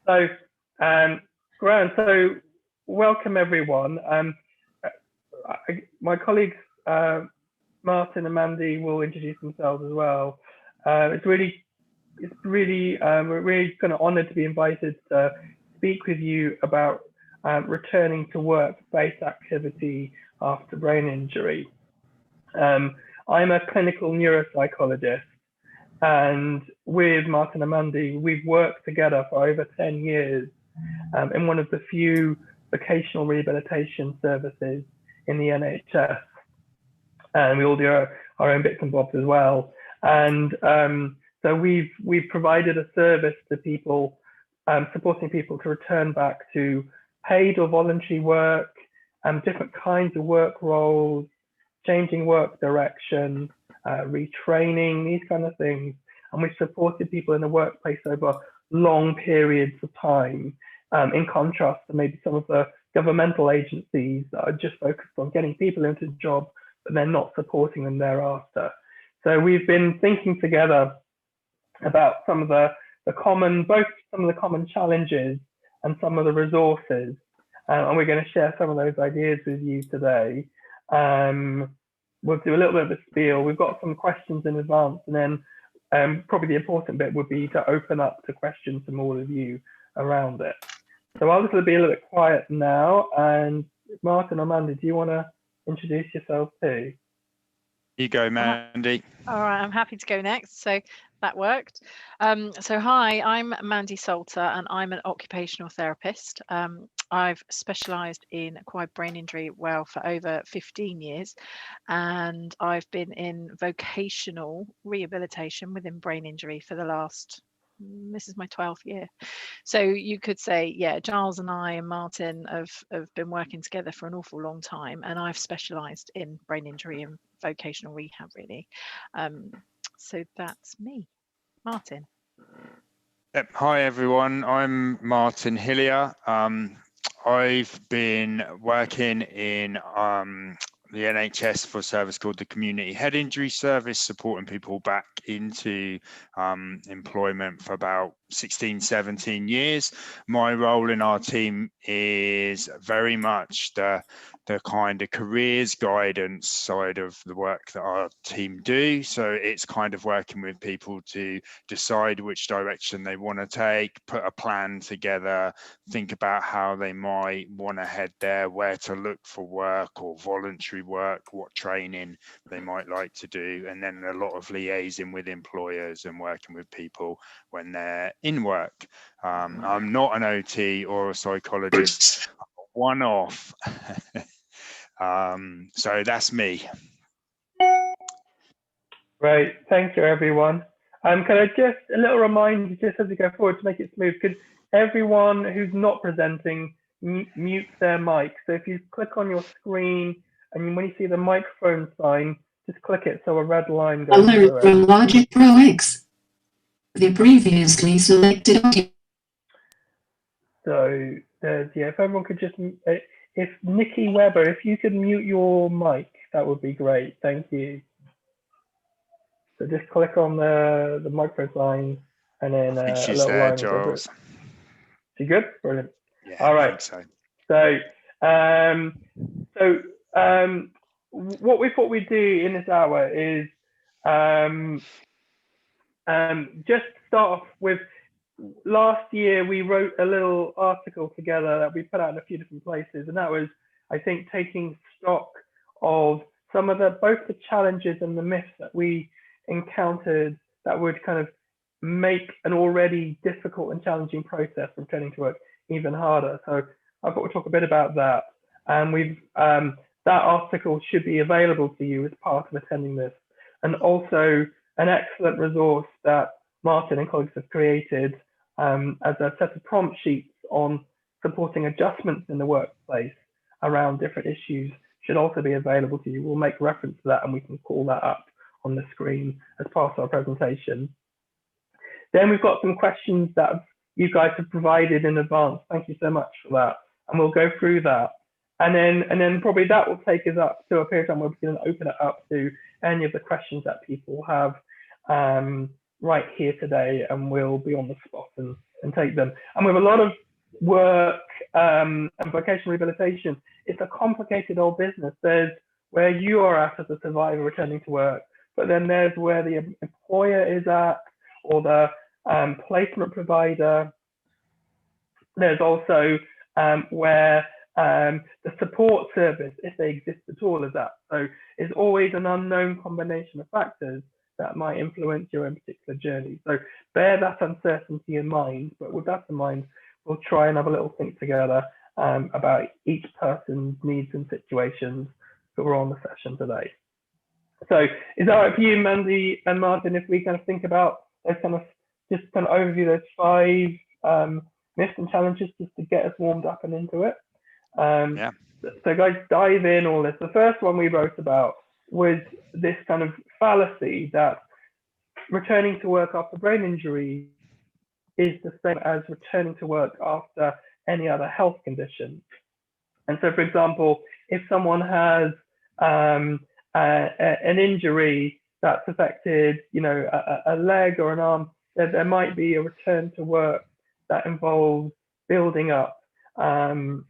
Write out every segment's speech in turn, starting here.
So, Grant, so welcome everyone. My colleagues Martin and Mandy will introduce themselves as well. We're really kind of honoured to be invited to speak with you about returning to work-based activity after brain injury. I'm a clinical neuropsychologist, and with Martin and Mandy, we've worked together for over 10 years in one of the few vocational rehabilitation services in the NHS. And we all do our own bits and bobs as well. And so we've provided a service to people, supporting people to return back to paid or voluntary work, different kinds of work roles, changing work direction, retraining, these kind of things. And we've supported people in the workplace over long periods of time, in contrast to maybe some of the governmental agencies that are just focused on getting people into jobs, but they're not supporting them thereafter. So we've been thinking together about some of the common challenges and some of the resources, and we're going to share some of those ideas with you today. We'll do a little bit of a spiel. We've got some questions in advance, and then probably the important bit would be to open up to questions from all of you around it. So I'll just be a little bit quiet now, and Martin or Mandy, do you want to introduce yourself too? You go, Mandy. All right, I'm happy to go next. So that worked. So hi, I'm Mandy Salter, and I'm an occupational therapist. I've specialised in acquired brain injury for over 15 years, and I've been in vocational rehabilitation within brain injury for the last, this is my 12th year. So you could say, yeah, Giles and I and Martin have been working together for an awful long time, and I've specialised in brain injury and vocational rehab, really. So that's me. Martin. Yep. Hi, everyone. I'm Martin Hillier. I've been working in the NHS for a service called the Community Head Injury Service, supporting people back into employment for about 16, 17 years. My role in our team is very much the kind of careers guidance side of the work that our team do. So it's kind of working with people to decide which direction they want to take, put a plan together, think about how they might want to head there, where to look for work or voluntary work, what training they might like to do, and then a lot of liaising with employers and working with people when they're in work. I'm not an OT or a psychologist, one-off. So that's me. Great, thank you everyone. Can I just, a little reminder just as we go forward to make it smooth, could everyone who's not presenting mute their mic? So if you click on your screen and when you see the microphone sign, just click it so a red line goes through it. Logic Pro X. The previously selected. So there's, yeah, if everyone could just, if Nikki Weber, if you could mute your mic, that would be great. Thank you. So just click on the microphone sign and then I think she's a little there, line. Giles. You good? Brilliant. Yeah, all right. So what we thought we'd do in this hour is just start off with, last year we wrote a little article together that we put out in a few different places, and that was, I think, taking stock of some of both the challenges and the myths that we encountered that would kind of make an already difficult and challenging process of returning to work even harder. So I thought we'd talk a bit about that, and that article should be available to you as part of attending this, and also an excellent resource that Martin and colleagues have created as a set of prompt sheets on supporting adjustments in the workplace around different issues should also be available to you. We'll make reference to that and we can call that up on the screen as part of our presentation. Then we've got some questions that you guys have provided in advance. Thank you so much for that. And we'll go through that. And then probably that will take us up to a period of time where we can open it up to any of the questions that people have right here today, and we'll be on the spot and and take them. And with a lot of work and vocational rehabilitation, it's a complicated old business. There's where you are at as a survivor returning to work, but then there's where the employer is at, or the placement provider. There's also where the support service, if they exist at all, is at. So it's always an unknown combination of factors that might influence your own particular journey. So bear that uncertainty in mind, but with that in mind, we'll try and have a little think together about each person's needs and situations that were on the session today. So is that right for you, Mandy and Martin, if we kind of think about those kind of, just kind of overview those 5 myths and challenges just to get us warmed up and into it? Yeah. So guys, dive in all this. The first one we wrote about was this kind of fallacy that returning to work after brain injury is the same as returning to work after any other health condition. And so, for example, if someone has an injury that's affected, you know, a leg or an arm, there might be a return to work that involves building up some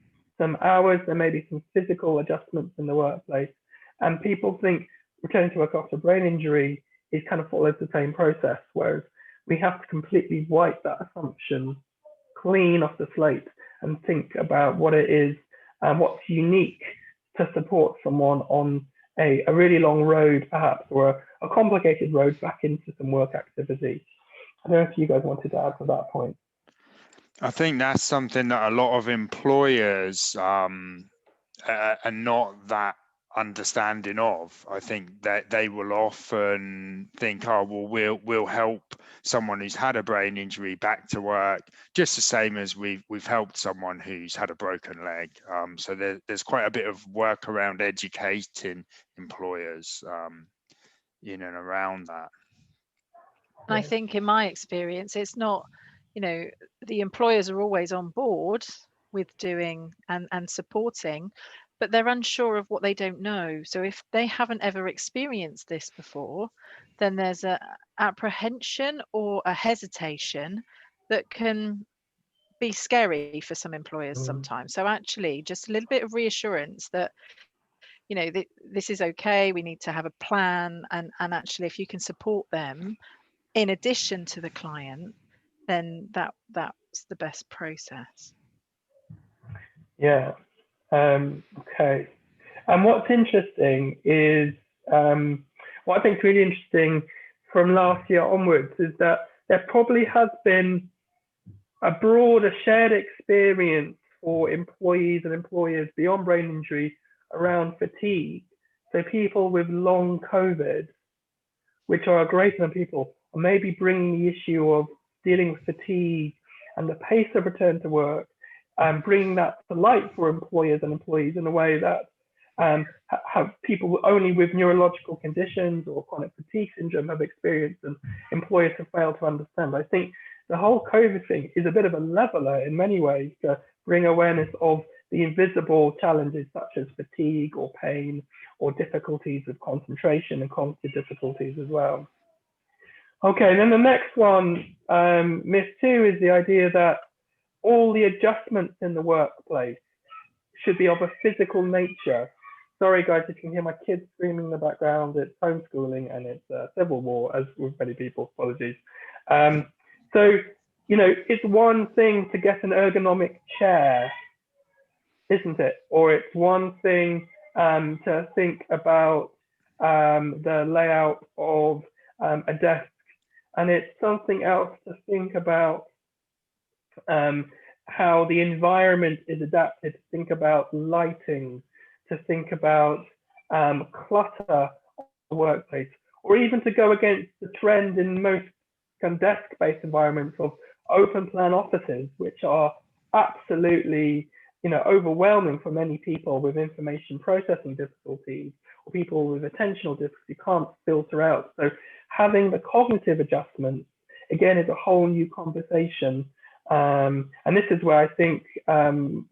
hours. There may be some physical adjustments in the workplace, and people think returning to work after brain injury is kind of follows the same process, whereas we have to completely wipe that assumption clean off the slate and think about what it is and what's unique to support someone on a really long road, perhaps, or a complicated road back into some work activity. I don't know if you guys wanted to add to that point. I think that's something that a lot of employers are not that understanding of. I think that they will often think, oh, well, we'll help someone who's had a brain injury back to work just the same as we've helped someone who's had a broken leg. So there's quite a bit of work around educating employers in and around that. And I think in my experience, it's not, you know, the employers are always on board with doing and supporting, but they're unsure of what they don't know. So if they haven't ever experienced this before, then there's a apprehension or a hesitation that can be scary for some employers sometimes. So actually, just a little bit of reassurance that, you know, this is okay. We need to have a plan, and actually, if you can support them in addition to the client, then that's the best process. Yeah. Okay. And what's interesting is, what I think is really interesting from last year onwards is that there probably has been a broader shared experience for employees and employers beyond brain injury around fatigue. So people with long COVID, which are greater than people, are maybe bringing the issue of dealing with fatigue and the pace of return to work, and bringing that to light for employers and employees in a way that have people only with neurological conditions or chronic fatigue syndrome have experienced, and employers have failed to understand. I think the whole COVID thing is a bit of a leveler in many ways to bring awareness of the invisible challenges such as fatigue or pain or difficulties with concentration and cognitive difficulties as well. Okay, then the next one, myth 2, is the idea that all the adjustments in the workplace should be of a physical nature. Sorry guys, if you can hear my kids screaming in the background, it's homeschooling and it's civil war, as with many people, apologies. So, you know, it's one thing to get an ergonomic chair, isn't it? Or it's one thing to think about the layout of a desk, and it's something else to think about how the environment is adapted, to think about lighting, to think about clutter of the workplace, or even to go against the trend in most kind of desk-based environments of open plan offices, which are absolutely, you know, overwhelming for many people with information processing difficulties, or people with attentional difficulty can't filter out. So having the cognitive adjustments, again, is a whole new conversation. And this is where I think the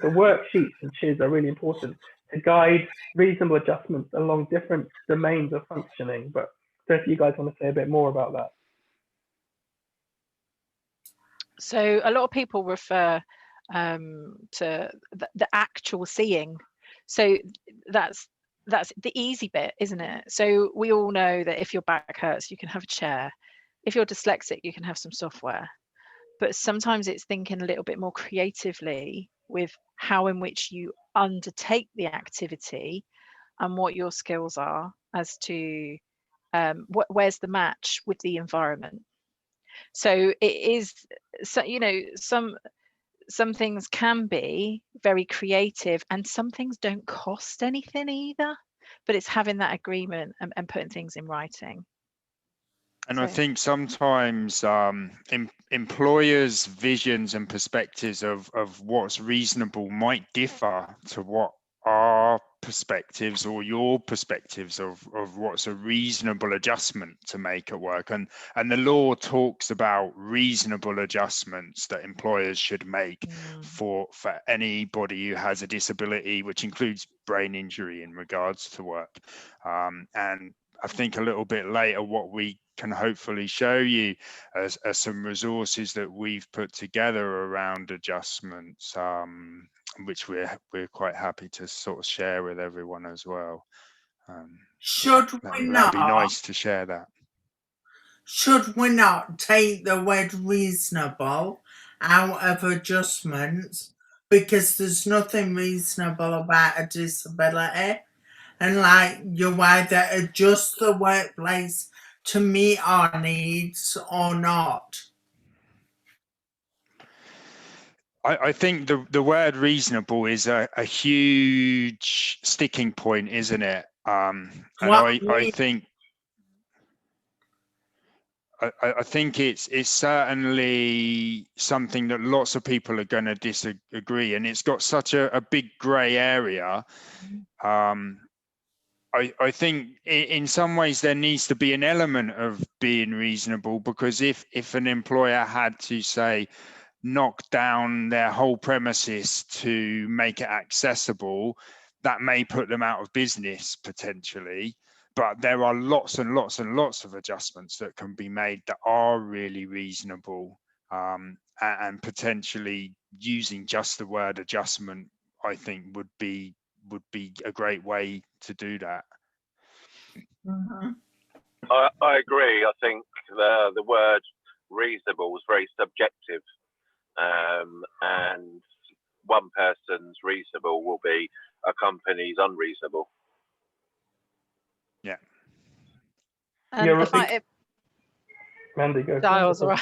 worksheets and CHIS are really important to guide reasonable adjustments along different domains of functioning. But so if you guys want to say a bit more about that. So a lot of people refer to the actual seeing. So that's the easy bit, isn't it? So we all know that if your back hurts, you can have a chair. If you're dyslexic, you can have some software. But sometimes it's thinking a little bit more creatively with how in which you undertake the activity and what your skills are as to where's the match with the environment. So it is, so some things can be very creative and some things don't cost anything either, but it's having that agreement and putting things in writing. And I think sometimes employers' visions and perspectives of what's reasonable might differ to what our perspectives or your perspectives of what's a reasonable adjustment to make at work. And the law talks about reasonable adjustments that employers should make for anybody who has a disability, which includes brain injury in regards to work. And I think a little bit later, what we can hopefully show you as some resources that we've put together around adjustments, which we're quite happy to sort of share with everyone as well. That'd be nice to share that. Should we not take the word reasonable out of adjustments, because there's nothing reasonable about a disability? And like, you either adjust the workplace to meet our needs or not. I think the word reasonable is a huge sticking point, isn't it? And I think it's certainly something that lots of people are going to disagree, and it's got such a big grey area. I think in some ways there needs to be an element of being reasonable, because if an employer had to, say, knock down their whole premises to make it accessible, that may put them out of business potentially. But there are lots and lots and lots of adjustments that can be made that are really reasonable, and potentially using just the word adjustment, I think would be a great way to do that. I agree. I think the word reasonable is very subjective, and one person's reasonable will be a company's unreasonable. Yeah. Mandy, go. Giles, right.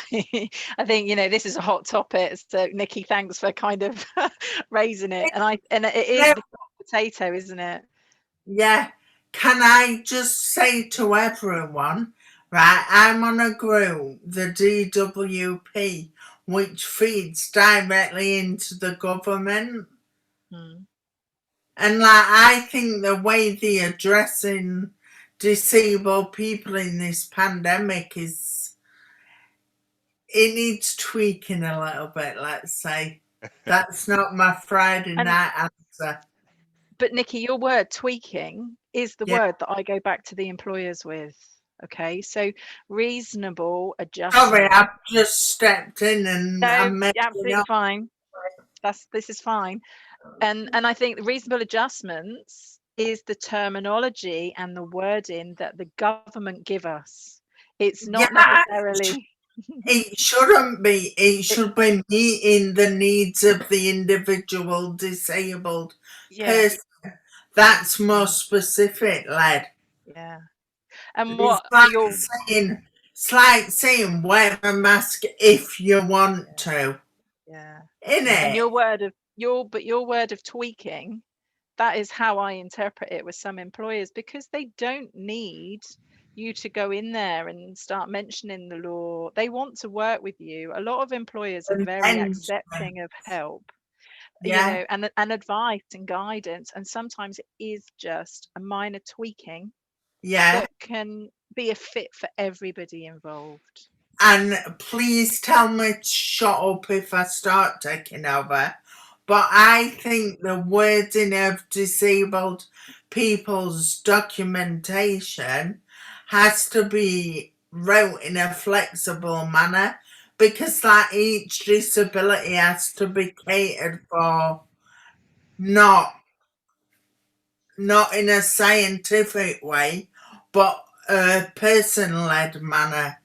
I think this is a hot topic. So Nikki, thanks for kind of raising it. And it is the potato, isn't it? Yeah. Can I just say to everyone, right? I'm on a group, the DWP, which feeds directly into the government. And like, I think the way they're addressing disabled people in this pandemic it needs tweaking a little bit, let's say. That's not my Friday night answer. But Nikki, your word tweaking is the word that I go back to the employers with. Okay, so reasonable adjustment. Sorry, I've just stepped in and no, absolutely fine. This is fine. And I think reasonable adjustments is the terminology and the wording that the government give us. It's not necessarily. It shouldn't be. It should be meeting the needs of the individual disabled person. That's more specific, lad. Yeah. And it's like saying wear a mask if you want to. Yeah. Isn't it? And your word of tweaking, that is how I interpret it with some employers, because they don't need you to go in there and start mentioning the law. They want to work with you. A lot of employers are very accepting of help, and advice and guidance. And sometimes it is just a minor tweaking that can be a fit for everybody involved. And please tell me to shut up if I start taking over. But I think the wording of disabled people's documentation has to be wrote in a flexible manner, because like each disability has to be catered for, not in a scientific way, but a person-led manner.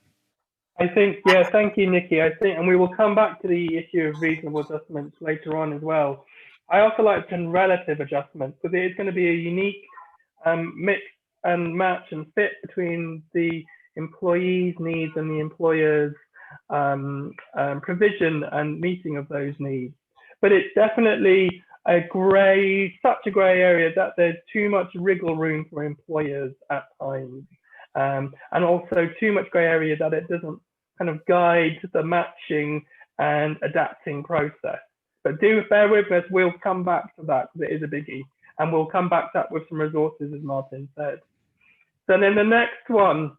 I think, yeah, thank you, Nikki. I think, and we will come back to the issue of reasonable adjustments later on as well. I also like relative adjustments because it is going to be a unique mix and match and fit between the employee's needs and the employer's provision and meeting of those needs. But it's definitely such a grey area that there's too much wriggle room for employers at times. And also too much grey area that it doesn't kind of guide the matching and adapting process. But do bear with us, we'll come back to that because it is a biggie. And we'll come back to that with some resources, as Martin said. So then the next one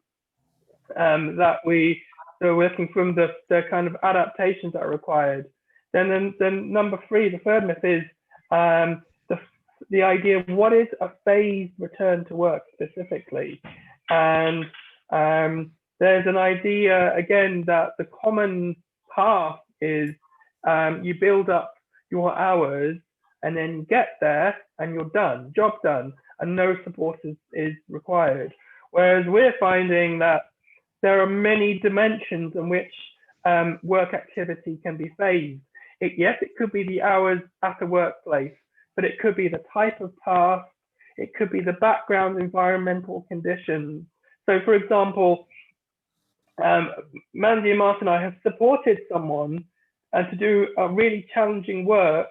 that we're working from the kind of adaptations that are required. Then number 3, the third myth is the idea of what is a phased return to work specifically. And there's an idea, again, that the common path is you build up your hours and then you get there and you're done, job done, and no support is required. Whereas we're finding that there are many dimensions in which work activity can be phased. Yes, it could be the hours at the workplace, but it could be the type of task, it could be the background environmental conditions. So for example, Mandy and Martin and I have supported someone to do a really challenging work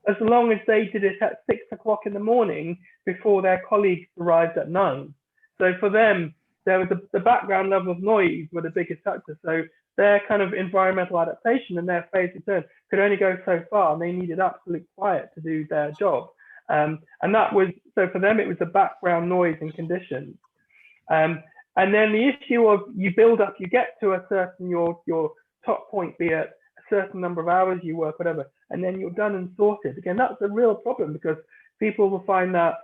as long as they did it at 6 o'clock in the morning before their colleagues arrived at 9. So for them, there was the background level of noise were the biggest factor. So their kind of environmental adaptation and their phased return could only go so far, and they needed absolute quiet to do their job. And that was, so for them, it was the background noise and conditions. And then the issue of you build up, you get to a certain, your top point, be it a certain number of hours you work, whatever, and then you're done and sorted. Again, that's a real problem because people will find that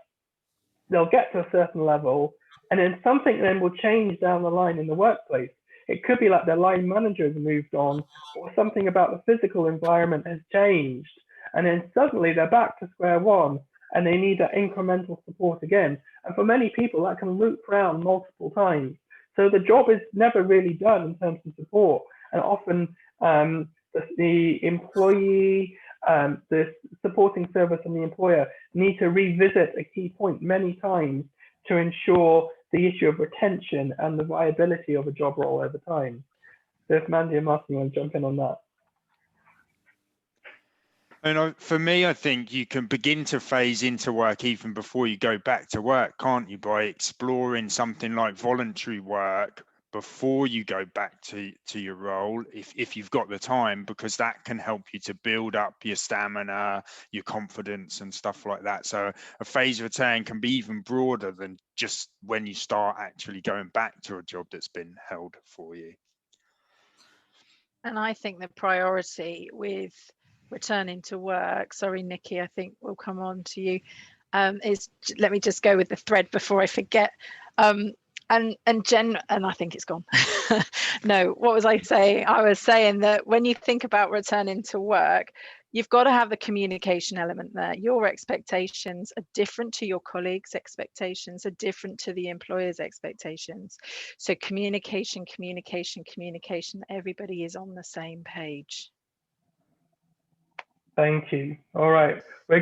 they'll get to a certain level and then something then will change down the line in the workplace. It could be like their line manager has moved on, or something about the physical environment has changed. And then suddenly they're back to square one and they need that incremental support again. And for many people, that can loop around multiple times. So the job is never really done in terms of support. And often the employee, the supporting service and the employer need to revisit a key point many times to ensure the issue of retention and the viability of a job role over time. So if Mandy and Martin, you want to jump in on that? And for me, I think you can begin to phase into work even before you go back to work, can't you? By exploring something like voluntary work before you go back to your role, if you've got the time, because that can help you to build up your stamina, your confidence and stuff like that. So a phase return can be even broader than just when you start actually going back to a job that's been held for you. And I think the priority with returning to work, sorry Nikki, I think we'll come on to you, is, let me just go with the thread before I forget. And I think it's gone. No, what was I saying? I was saying that when you think about returning to work, you've got to have the communication element there. Your expectations are different to your colleagues' expectations, are different to the employer's expectations. So communication, everybody is on the same page. Thank you. All right, we'll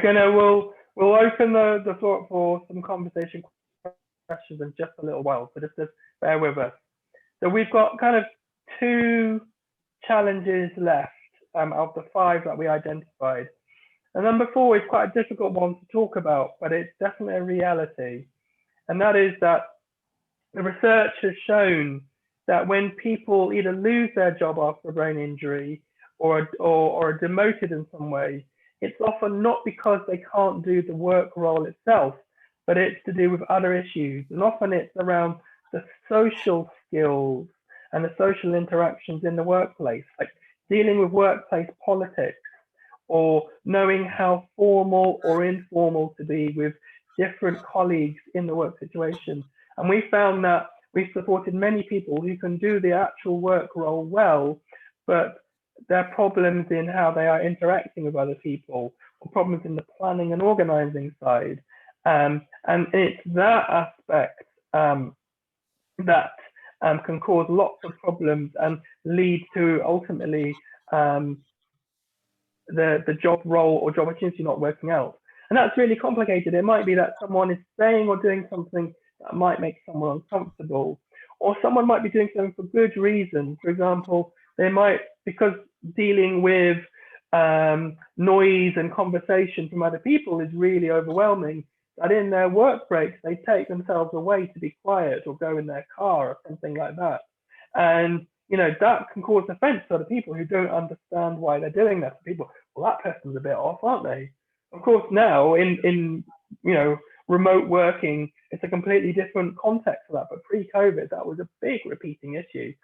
open the floor for some conversation questions in just a little while, so just bear with us. So we've got kind of 2 challenges left of the 5 that we identified. And number 4 is quite a difficult one to talk about, but it's definitely a reality. And that is that the research has shown that when people either lose their job after a brain injury or are demoted in some way, it's often not because they can't do the work role itself, but it's to do with other issues. And often it's around the social skills and the social interactions in the workplace, like dealing with workplace politics or knowing how formal or informal to be with different colleagues in the work situation. And we found that we've supported many people who can do the actual work role well, but there are problems in how they are interacting with other people, or problems in the planning and organizing side. And it's that aspect that can cause lots of problems and lead to ultimately the job role or job opportunity not working out. And that's really complicated. It might be that someone is saying or doing something that might make someone uncomfortable, or someone might be doing something for good reason. For example, they might, because dealing with noise and conversation from other people is really overwhelming, that in their work breaks, they take themselves away to be quiet or go in their car or something like that. And that can cause offense to other people who don't understand why they're doing that. People, well, that person's a bit off, aren't they? Of course, now in remote working, it's a completely different context for that. But pre-COVID, that was a big repeating issue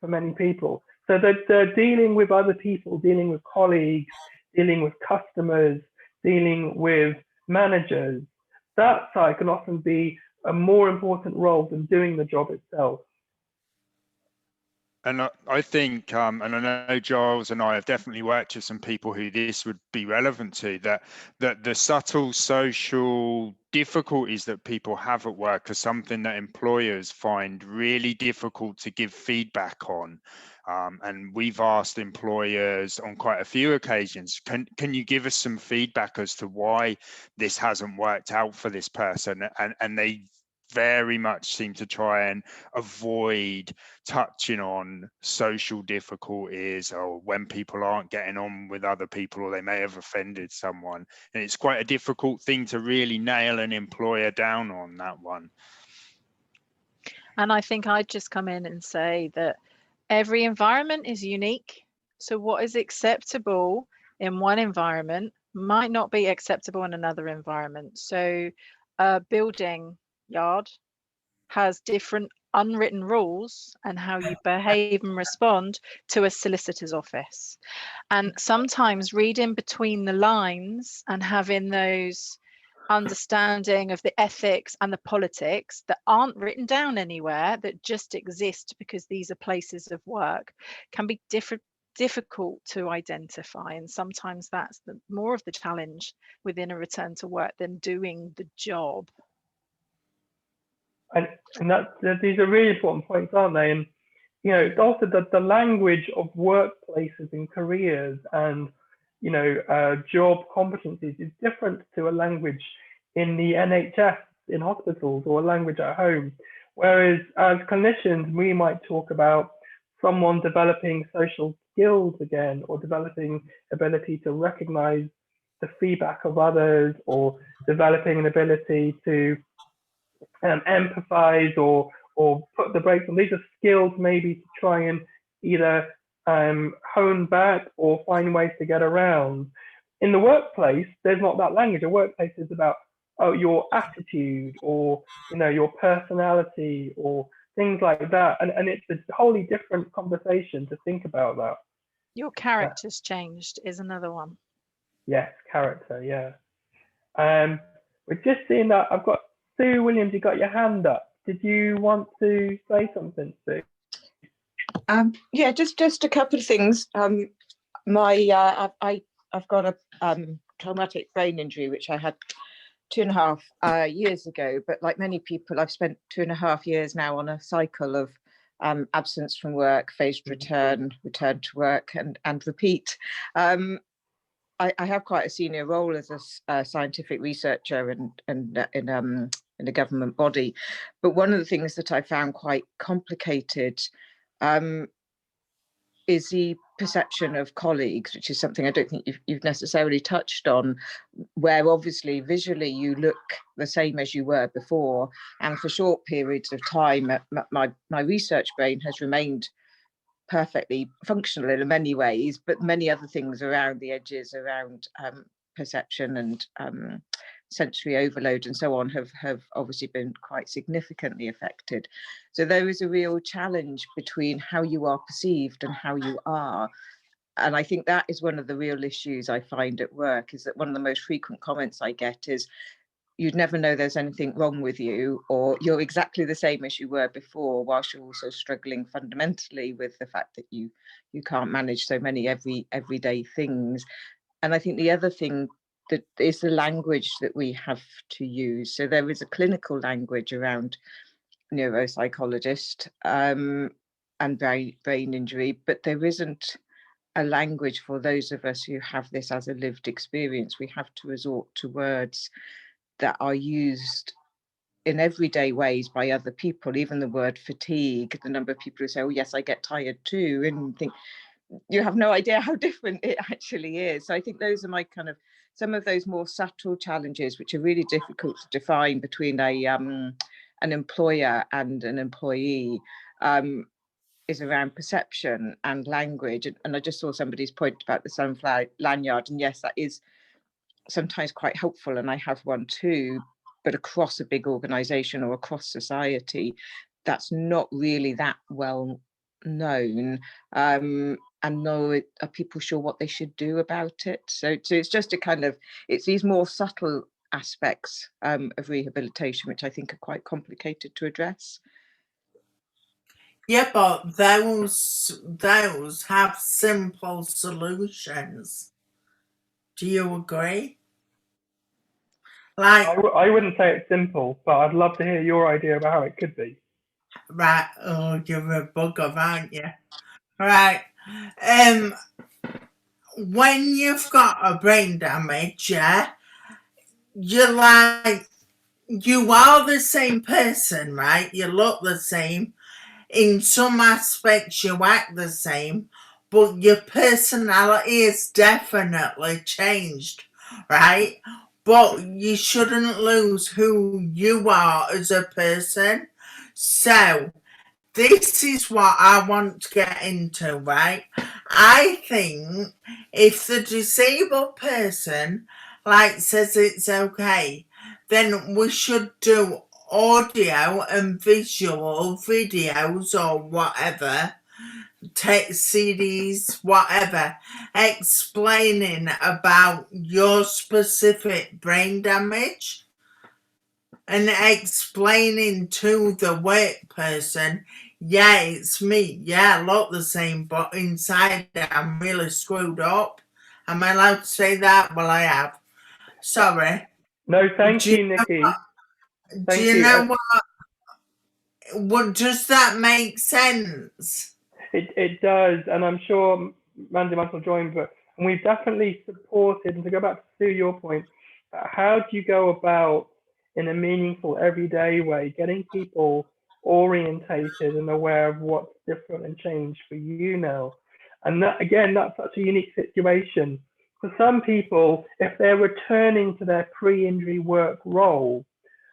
for many people. So they're dealing with other people, dealing with colleagues, dealing with customers, dealing with managers. That side can often be a more important role than doing the job itself. And I think, and I know Giles and I have definitely worked with some people who this would be relevant to, that the subtle social difficulties that people have at work are something that employers find really difficult to give feedback on. And we've asked employers on quite a few occasions, can you give us some feedback as to why this hasn't worked out for this person? And they very much seem to try and avoid touching on social difficulties, or when people aren't getting on with other people, or they may have offended someone. And it's quite a difficult thing to really nail an employer down on that one. And I think I'd just come in and say that every environment is unique. So what is acceptable in one environment might not be acceptable in another environment. So a building yard has different unwritten rules and how you behave and respond to a solicitor's office. And sometimes reading between the lines and having those understanding of the ethics and the politics that aren't written down anywhere, that just exist because these are places of work, can be difficult to identify. And sometimes that's more of the challenge within a return to work than doing the job. And these are really important points, aren't they? And it's also the language of workplaces and careers and job competencies is different to a language in the NHS in hospitals or a language at home. Whereas as clinicians, we might talk about someone developing social skills again, or developing ability to recognize the feedback of others, or developing an ability to empathize or put the brakes on. These are skills maybe to try and either hone back or find ways to get around. In the workplace, there's not that language. A workplace is about your attitude, or your personality, or things like that. And it's a wholly different conversation to think about that. Your character's changed is another one. Yes, character, yeah. We're just seeing that I've got Sue Williams, you got your hand up. Did you want to say something, Sue? Yeah, just a couple of things. I've got a traumatic brain injury, which I had 2.5 years ago. But like many people, I've spent 2.5 years now on a cycle of absence from work, phased return to work, and repeat. I have quite a senior role as a scientific researcher in a government body, but one of the things that I found quite complicated is the perception of colleagues, which is something I don't think you've necessarily touched on, where obviously visually you look the same as you were before, and for short periods of time, my research brain has remained perfectly functional in many ways, but many other things around the edges, around perception and sensory overload and so on have obviously been quite significantly affected. So there is a real challenge between how you are perceived and how you are. And I think that is one of the real issues I find at work, is that one of the most frequent comments I get is, you'd never know there's anything wrong with you, or you're exactly the same as you were before, whilst you're also struggling fundamentally with the fact that you can't manage so many everyday things. And I think the other thing that is the language that we have to use. So there is a clinical language around neuropsychologist and brain injury, but there isn't a language for those of us who have this as a lived experience. We have to resort to words that are used in everyday ways by other people. Even the word fatigue, the number of people who say, oh yes, I get tired too, and think you have no idea how different it actually is. So I think those are my kind of some of those more subtle challenges which are really difficult to define between an employer and an employee, is around perception and language. And I just saw somebody's point about the sunflower lanyard, and yes, that is sometimes quite helpful, and I have one too, but across a big organization or across society, that's not really that well known, and nor are people sure what they should do about it. So it's just a kind of, it's these more subtle aspects of rehabilitation which I think are quite complicated to address. Yeah, but those have simple solutions. Do you agree? Like, I wouldn't say it's simple, but I'd love to hear your idea about how it could be. right, oh, you're a bugger, aren't you? Right. When you've got a brain damage, yeah, you're like, you are the same person, right? You look the same. In some aspects, you act the same, but your personality is definitely changed, right? But you shouldn't lose who you are as a person. So, this is what I want to get into, right? I think if the disabled person says it's okay, then we should do audio and visual videos or whatever, text CDs, whatever, explaining about your specific brain damage and explaining to the work person, yeah, it's me. Yeah, I look the same, but inside I'm really screwed up. Am I allowed to say that? Well, I have. Sorry. No, thank you, Nikki. Do you know what? What does that make sense? It does, and I'm sure Mandy might will join, but we've definitely supported, and to go back to your point, how do you go about in a meaningful everyday way getting people orientated and aware of what's different and changed for you now? And that, again, that's such a unique situation. For some people, if they're returning to their pre-injury work role,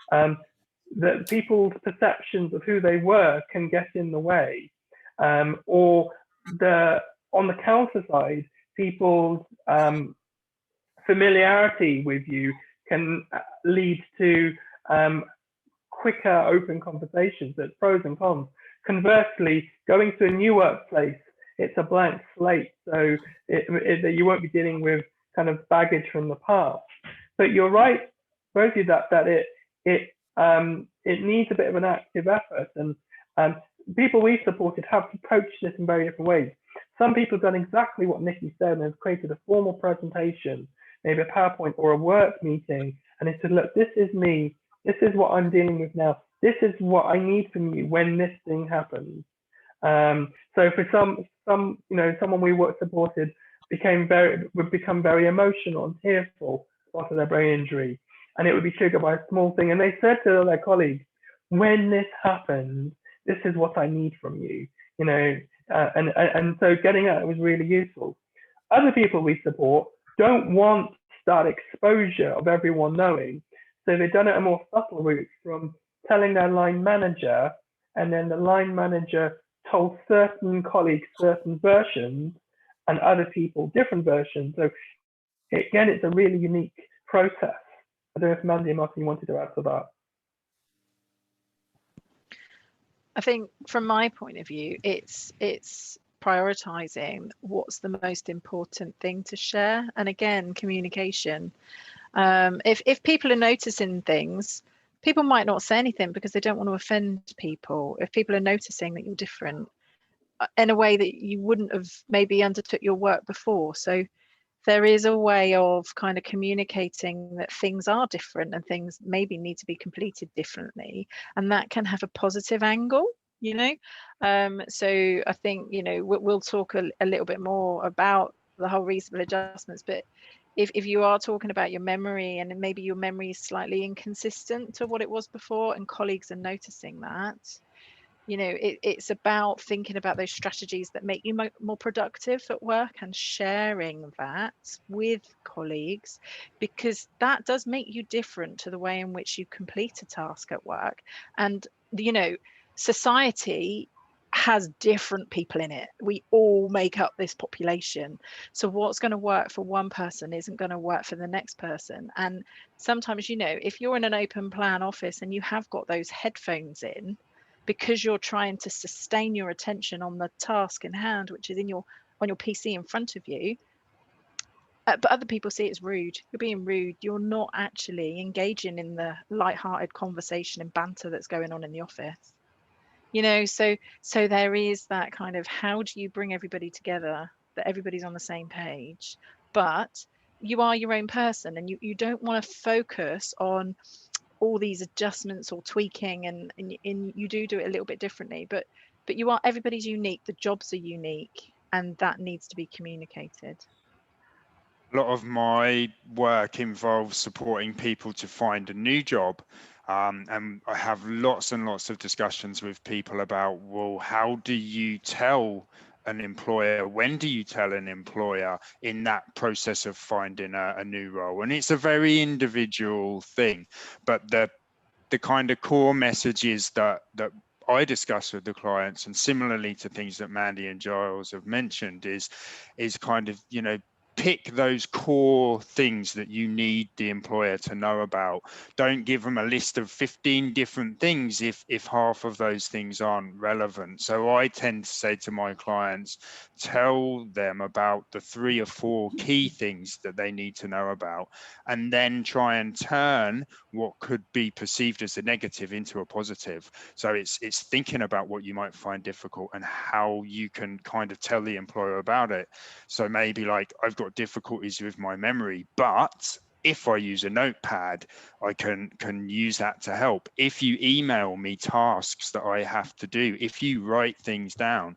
that people's perceptions of who they were can get in the way. Or on the counter side, people's familiarity with you can lead to quicker, open conversations. There's pros and cons. Conversely, going to a new workplace, it's a blank slate, so you won't be dealing with kind of baggage from the past. But you're right, both of you, that it needs a bit of an active effort, and people we've supported have approached this in very different ways. Some people have done exactly what Nikki said and have created a formal presentation, maybe a PowerPoint or a work meeting, and they said, look, this is me, this is what I'm dealing with now, this is what I need from you when this thing happens. So for some, someone we supported would become very emotional and tearful after their brain injury, and it would be triggered by a small thing. And they said to their colleagues, when this happens, this is what I need from you, and so getting that was really useful. Other people we support don't want that exposure of everyone knowing, so they've done it a more subtle route from telling their line manager, and then the line manager told certain colleagues certain versions and other people different versions. So again, it's a really unique process. I don't know if Mandy and Martin wanted to add to that. I think from my point of view, it's prioritizing what's the most important thing to share. And again, communication. If people are noticing things, people might not say anything because they don't want to offend people. If people are noticing that you're different in a way that you wouldn't have maybe undertook your work before. So there is a way of kind of communicating that things are different and things maybe need to be completed differently, and that can have a positive angle, you know. So I think, you know, we'll talk a little bit more about the whole reasonable adjustments, but if you are talking about your memory and maybe your memory is slightly inconsistent to what it was before and colleagues are noticing that, you know, it's about thinking about those strategies that make you more productive at work and sharing that with colleagues, because that does make you different to the way in which you complete a task at work. And, you know, society has different people in it. We all make up this population. So what's going to work for one person isn't going to work for the next person. And sometimes, you know, if you're in an open plan office and you have got those headphones in, because you're trying to sustain your attention on the task in hand, which is on your PC in front of you, but other people see it's rude. You're being rude. You're not actually engaging in the light-hearted conversation and banter that's going on in the office. You know, so there is that kind of, how do you bring everybody together, that everybody's on the same page, but you are your own person, and you don't want to focus on all these adjustments or tweaking, and you do it a little bit differently, but everybody's unique, the jobs are unique, and that needs to be communicated. A lot of my work involves supporting people to find a new job, and I have lots and lots of discussions with people about, well, how do you tell an employer, when do you tell an employer in that process of finding a new role? And it's a very individual thing, but the kind of core messages that I discuss with the clients, and similarly to things that Mandy and Giles have mentioned, is kind of, you know, pick those core things that you need the employer to know about. Don't give them a list of 15 different things if half of those things aren't relevant. So I tend to say to my clients, tell them about the 3 or 4 key things that they need to know about, and then try and turn what could be perceived as a negative into a positive. So it's thinking about what you might find difficult and how you can kind of tell the employer about it. So maybe like, I've got difficulties with my memory, but if I use a notepad, I can use that to help. If you email me tasks that I have to do, if you write things down,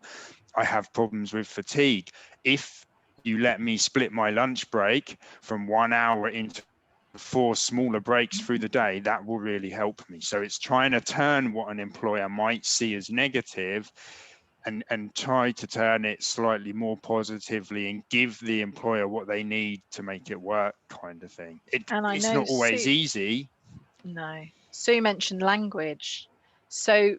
I have problems with fatigue. If you let me split my lunch break from 1 hour into 4 smaller breaks through the day, that will really help me. So it's trying to turn what an employer might see as negative and try to turn it slightly more positively and give the employer what they need to make it work, kind of thing. It's not always easy. No. Sue mentioned language. So,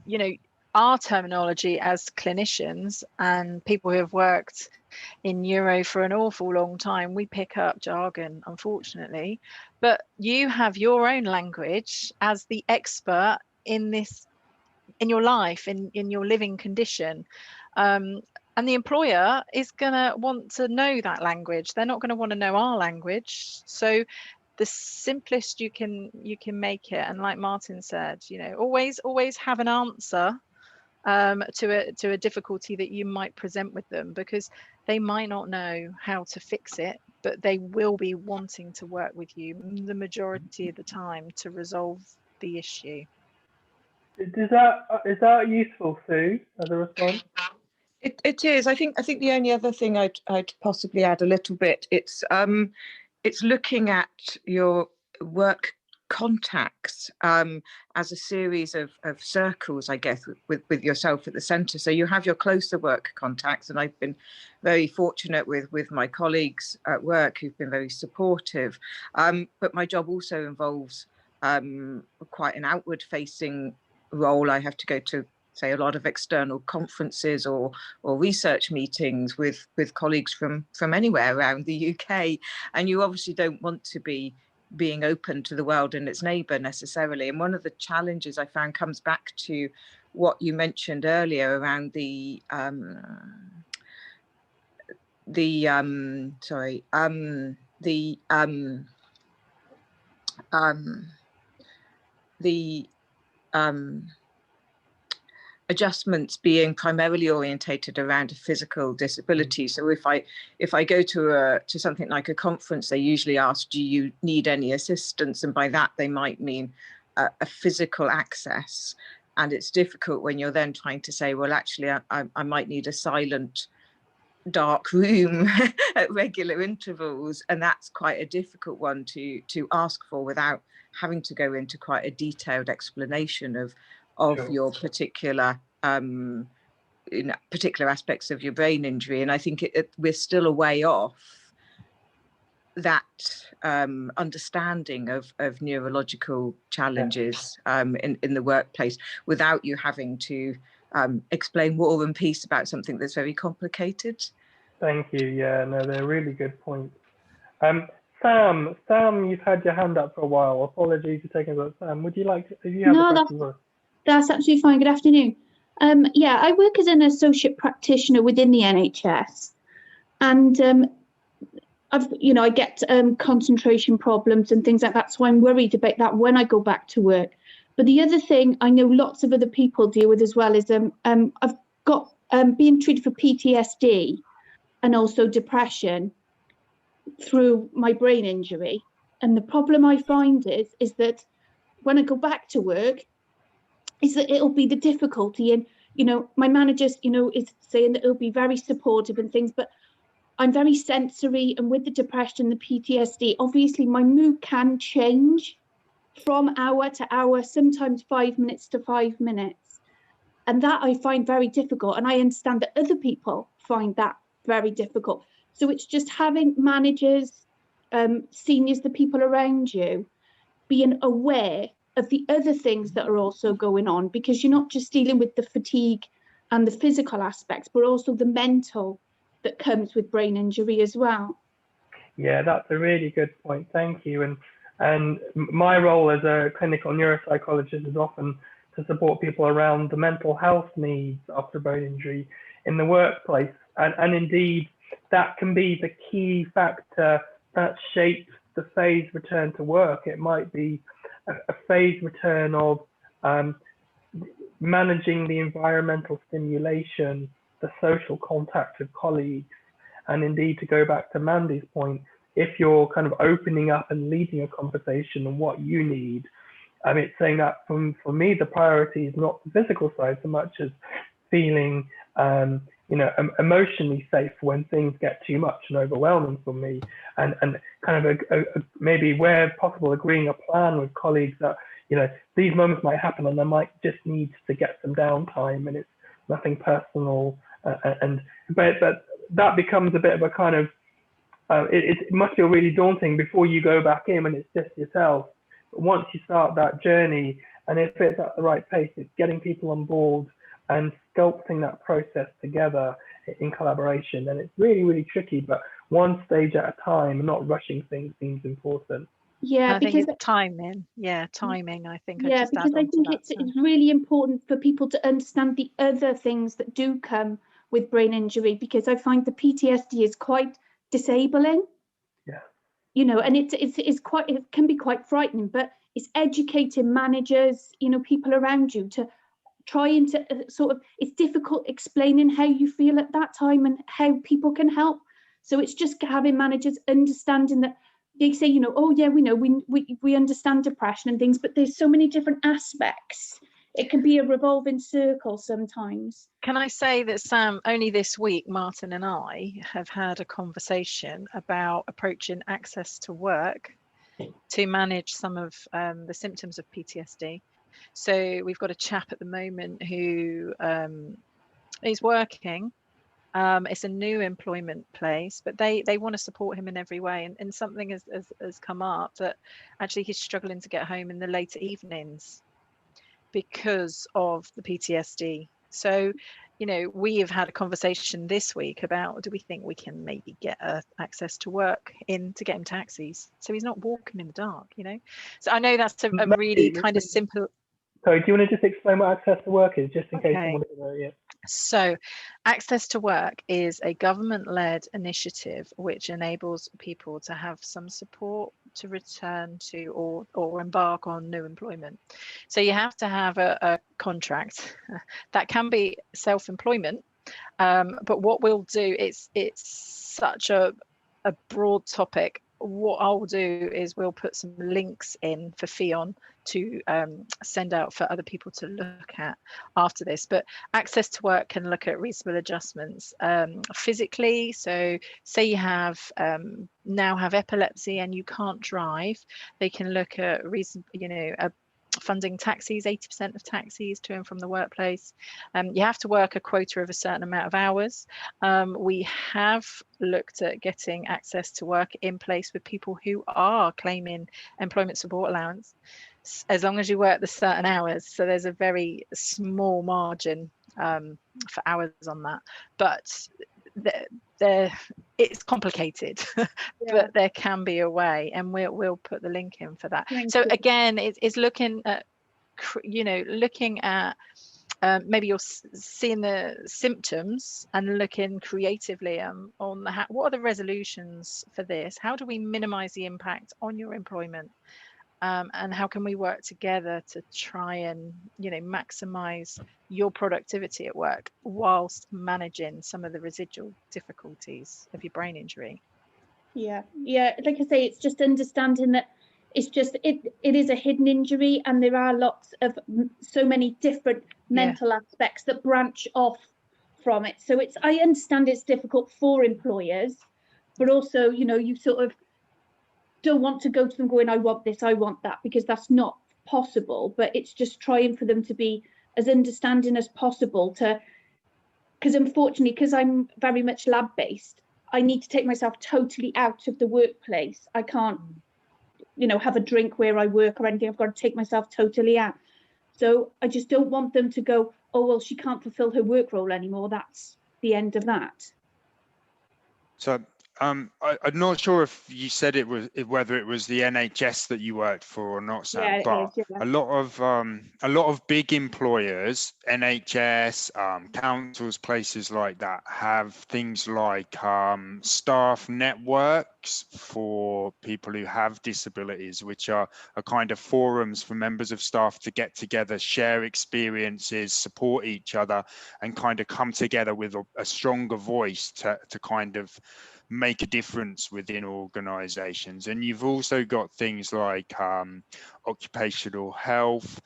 you know, our terminology as clinicians and people who have worked in neuro for an awful long time, we pick up jargon, unfortunately. But you have your own language as the expert in this, in your life, in your living condition. And the employer is going to want to know that language. They're not going to want to know our language. So the simplest you can make it, and like Martin said, you know, always have an answer to a difficulty that you might present with them, because they might not know how to fix it, but they will be wanting to work with you the majority of the time to resolve the issue. Is that useful, Sue, as a response? It is. I think the only other thing I'd possibly add a little bit, it's looking at your work contacts as a series of circles, I guess, with yourself at the centre. So you have your closer work contacts, and I've been very fortunate with my colleagues at work who've been very supportive. But my job also involves quite an outward facing role. I have to go to, say, a lot of external conferences or research meetings with colleagues from anywhere around the UK, and you obviously don't want to be being open to the world and its neighbour necessarily. And one of the challenges I found comes back to what you mentioned earlier around the the adjustments being primarily orientated around a physical disability. So if I go to something like a conference, they usually ask, do you need any assistance? And by that they might mean a physical access. And it's difficult when you're then trying to say, well, actually, I might need a silent, dark room at regular intervals, and that's quite a difficult one to ask for without having to go into quite a detailed explanation of Sure. your particular particular aspects of your brain injury. And I think we're still a way off that understanding of neurological challenges in the workplace without you having to explain War and Peace about something that's very complicated. Thank you. Yeah, no, they're really good points. Sam, you've had your hand up for a while. Apologies for taking a look. Sam, would you like to, if you have a question? That's absolutely fine. Good afternoon. Yeah, I work as an associate practitioner within the NHS, and I get concentration problems and things like that. So I'm worried about that when I go back to work. But the other thing I know lots of other people deal with as well is I've got being treated for PTSD and also depression through my brain injury. And the problem I find is that when I go back to work, is that it'll be the difficulty. And, my manager, is saying that it'll be very supportive and things, but I'm very sensory, and with the depression, the PTSD, obviously my mood can change from hour to hour, sometimes 5 minutes to 5 minutes. And that I find very difficult. And I understand that other people find that very difficult. So it's just having managers, seniors, the people around you, being aware of the other things that are also going on, because you're not just dealing with the fatigue and the physical aspects, but also the mental that comes with brain injury as well. Yeah, that's a really good point. Thank you. And my role as a clinical neuropsychologist is often to support people around the mental health needs after brain injury in the workplace. And indeed, that can be the key factor that shapes the phased return to work. It might be a phased return of managing the environmental stimulation, the social contact with colleagues, and indeed, to go back to Mandy's point, if you're kind of opening up and leading a conversation on what you need, it's saying that for me, the priority is not the physical side so much as feeling, emotionally safe when things get too much and overwhelming for me, and kind of maybe where possible agreeing a plan with colleagues that, these moments might happen and I might just need to get some downtime, and it's nothing personal, but that becomes a bit of a kind of, it must feel really daunting before you go back in when it's just yourself. But once you start that journey, and if it's at the right pace, it's getting people on board and sculpting that process together in collaboration. And it's really, really tricky, but one stage at a time and not rushing things seems important. Yeah, I think it's timing. Yeah, timing. I think. Yeah, because I think it's really important for people to understand the other things that do come with brain injury, because I find the PTSD is quite disabling. Yeah. And it can be quite frightening, but it's educating managers, people around you to try and to it's difficult explaining how you feel at that time and how people can help. So it's just having managers understanding that they say, oh yeah, we know, we understand depression and things, but there's so many different aspects. It can be a revolving circle sometimes. Can I say that, Sam, only this week, Martin and I have had a conversation about approaching access to work to manage some of the symptoms of PTSD. So we've got a chap at the moment who is working. It's a new employment place, but they want to support him in every way. And something has come up that actually he's struggling to get home in the later evenings because of the PTSD. So, we have had a conversation this week about, do we think we can maybe get access to work in to get him taxis so he's not walking in the dark, So I know that's a really kind of simple. Sorry, do you want to just explain what access to work is, just in case someone doesn't know yet? So, Access to Work is a government-led initiative which enables people to have some support to return to or embark on new employment. So you have to have a contract that can be self-employment, but what we'll do, it's such a broad topic. What I'll do is we'll put some links in for Fion to send out for other people to look at after this. But Access to Work can look at reasonable adjustments physically. So say you have now have epilepsy and you can't drive, they can look at funding taxis, 80% of taxis to and from the workplace. You have to work a quota of a certain amount of hours. We have looked at getting Access to Work in place with people who are claiming employment support allowance, as long as you work the certain hours. So there's a very small margin for hours on that, but it's complicated. But there can be a way, and we'll put the link in for that. Thank so you. Again, it's looking at looking at maybe you're seeing the symptoms and looking creatively on what are the resolutions for this, how do we minimize the impact on your employment, and how can we work together to try and maximize your productivity at work whilst managing some of the residual difficulties of your brain injury. Yeah, like I say, it's just understanding that it is a hidden injury, and there are lots of so many different mental aspects that branch off from it. So I understand it's difficult for employers, but also you sort of don't want to go to them going, I want this, I want that, because that's not possible. But it's just trying for them to be as understanding as possible, because unfortunately, because I'm very much lab based, I need to take myself totally out of the workplace. I can't have a drink where I work or anything. I've got to take myself totally out. So I just don't want them to go, oh well, she can't fulfill her work role anymore, that's the end of that. So I'm not sure if you said whether it was the NHS that you worked for or not, Sam. Yeah, but it is, yeah. a lot of big employers, NHS, councils, places like that, have things like staff networks for people who have disabilities, which are kind of forums for members of staff to get together, share experiences, support each other, and kind of come together with a stronger voice to kind of make a difference within organizations. And you've also got things like occupational health,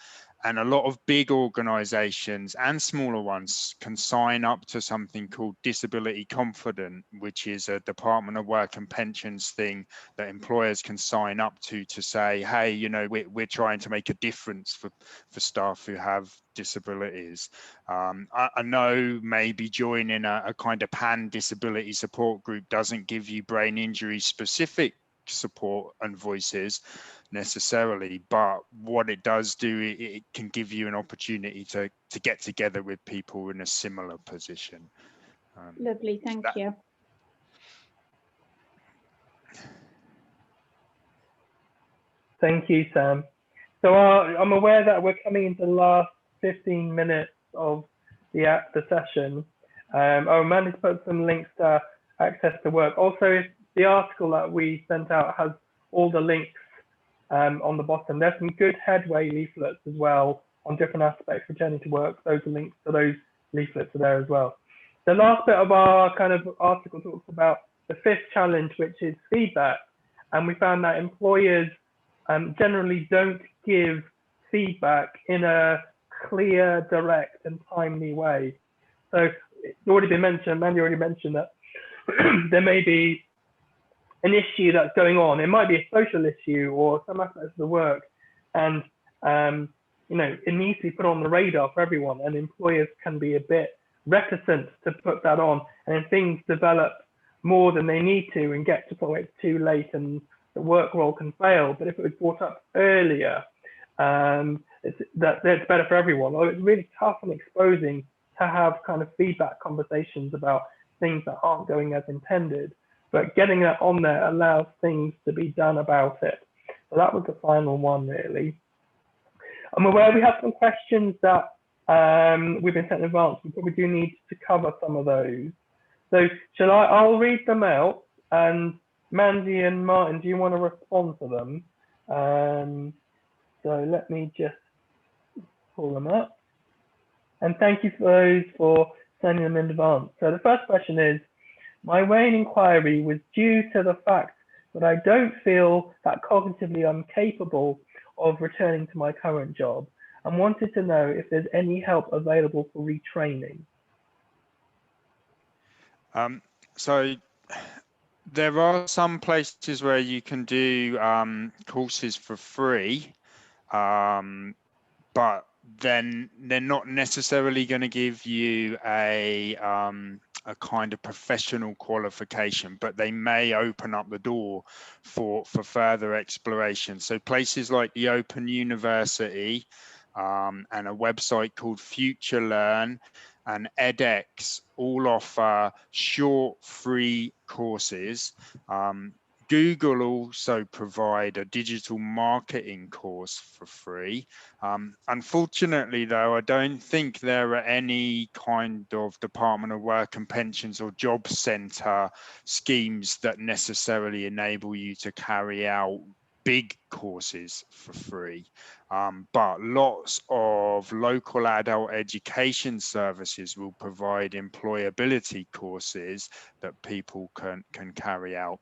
and a lot of big organizations and smaller ones can sign up to something called Disability Confident, which is a Department of Work and Pensions thing that employers can sign up to say, hey, we're trying to make a difference for staff who have disabilities. I know maybe joining a kind of pan disability support group doesn't give you brain injury specific support and voices necessarily, but what it does do, it can give you an opportunity to get together with people in a similar position. Lovely, thank you. Thank you, Sam. So I'm aware that we're coming into the last 15 minutes of the session. Mandy's put some links to Access to Work. Also, the article that we sent out has all the links on the bottom. There's some good headway leaflets as well on different aspects of returning to work. Those are links to those leaflets are there as well. The last bit of our kind of article talks about the fifth challenge, which is feedback. And we found that employers generally don't give feedback in a clear, direct and timely way. So it's already been mentioned, Mandy already mentioned that there may be an issue that's going on. It might be a social issue or some aspects of the work, and it needs to be put on the radar for everyone, and employers can be a bit reticent to put that on, and then things develop more than they need to and get to the point where it's too late and the work role can fail. But if it was brought up earlier, it's better for everyone. Or it's really tough and exposing to have kind of feedback conversations about things that aren't going as intended. But getting that on there allows things to be done about it. So that was the final one, really. I'm aware we have some questions that we've been sent in advance, we probably do need to cover some of those. So I'll read them out, and Mandy and Martin, do you want to respond to them? So let me just pull them up. And thank you for those for sending them in advance. So the first question is, my main inquiry was due to the fact that I don't feel that cognitively I'm capable of returning to my current job, and wanted to know if there's any help available for retraining. So there are some places where you can do courses for free, but then they're not necessarily going to give you a kind of professional qualification, but they may open up the door for further exploration. So places like the Open University and a website called Future Learn and edX all offer short free courses. Google also provide a digital marketing course for free. Unfortunately, though, I don't think there are any kind of Department of Work and Pensions or job centre schemes that necessarily enable you to carry out big courses for free. But lots of local adult education services will provide employability courses that people can carry out.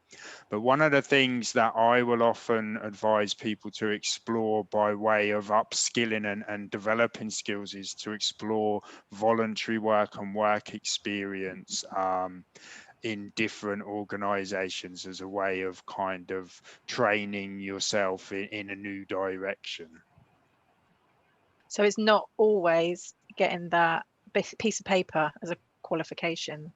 But one of the things that I will often advise people to explore by way of upskilling and developing skills is to explore voluntary work and work experience in different organizations as a way of kind of training yourself in a new direction. So it's not always getting that piece of paper as a qualification.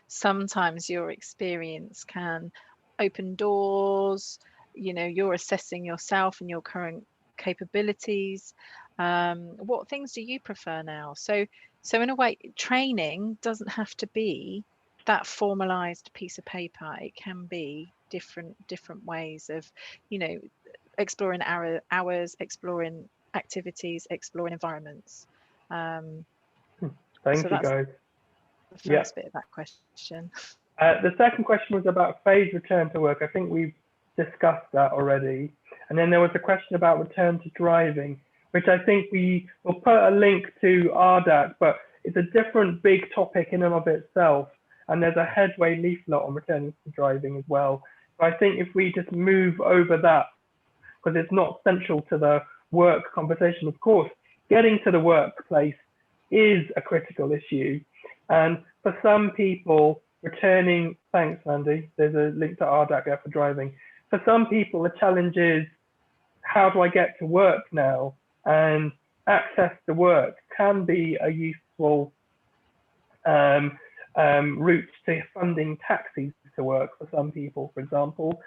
Sometimes your experience can open doors, you know, you're assessing yourself and your current capabilities. What things do you prefer now? So in a way, training doesn't have to be that formalized piece of paper. It can be different ways of, you know, exploring hours, exploring activities, exploring environments. Thank so you, that's guys. the first bit of that question. The second question was about phased return to work. I think we've discussed that already. And then there was a question about return to driving, which I think we will put a link to RDAC, but it's a different big topic in and of itself. And there's a headway leaflet on returning to driving as well. So I think if we just move over that, because it's not central to the work conversation, of course, getting to the workplace is a critical issue. And for some people, returning, thanks, Mandy, there's a link to RDAC there for driving. For some people, the challenge is, how do I get to work now? And access to work can be a useful route to funding taxis to work for some people, for example,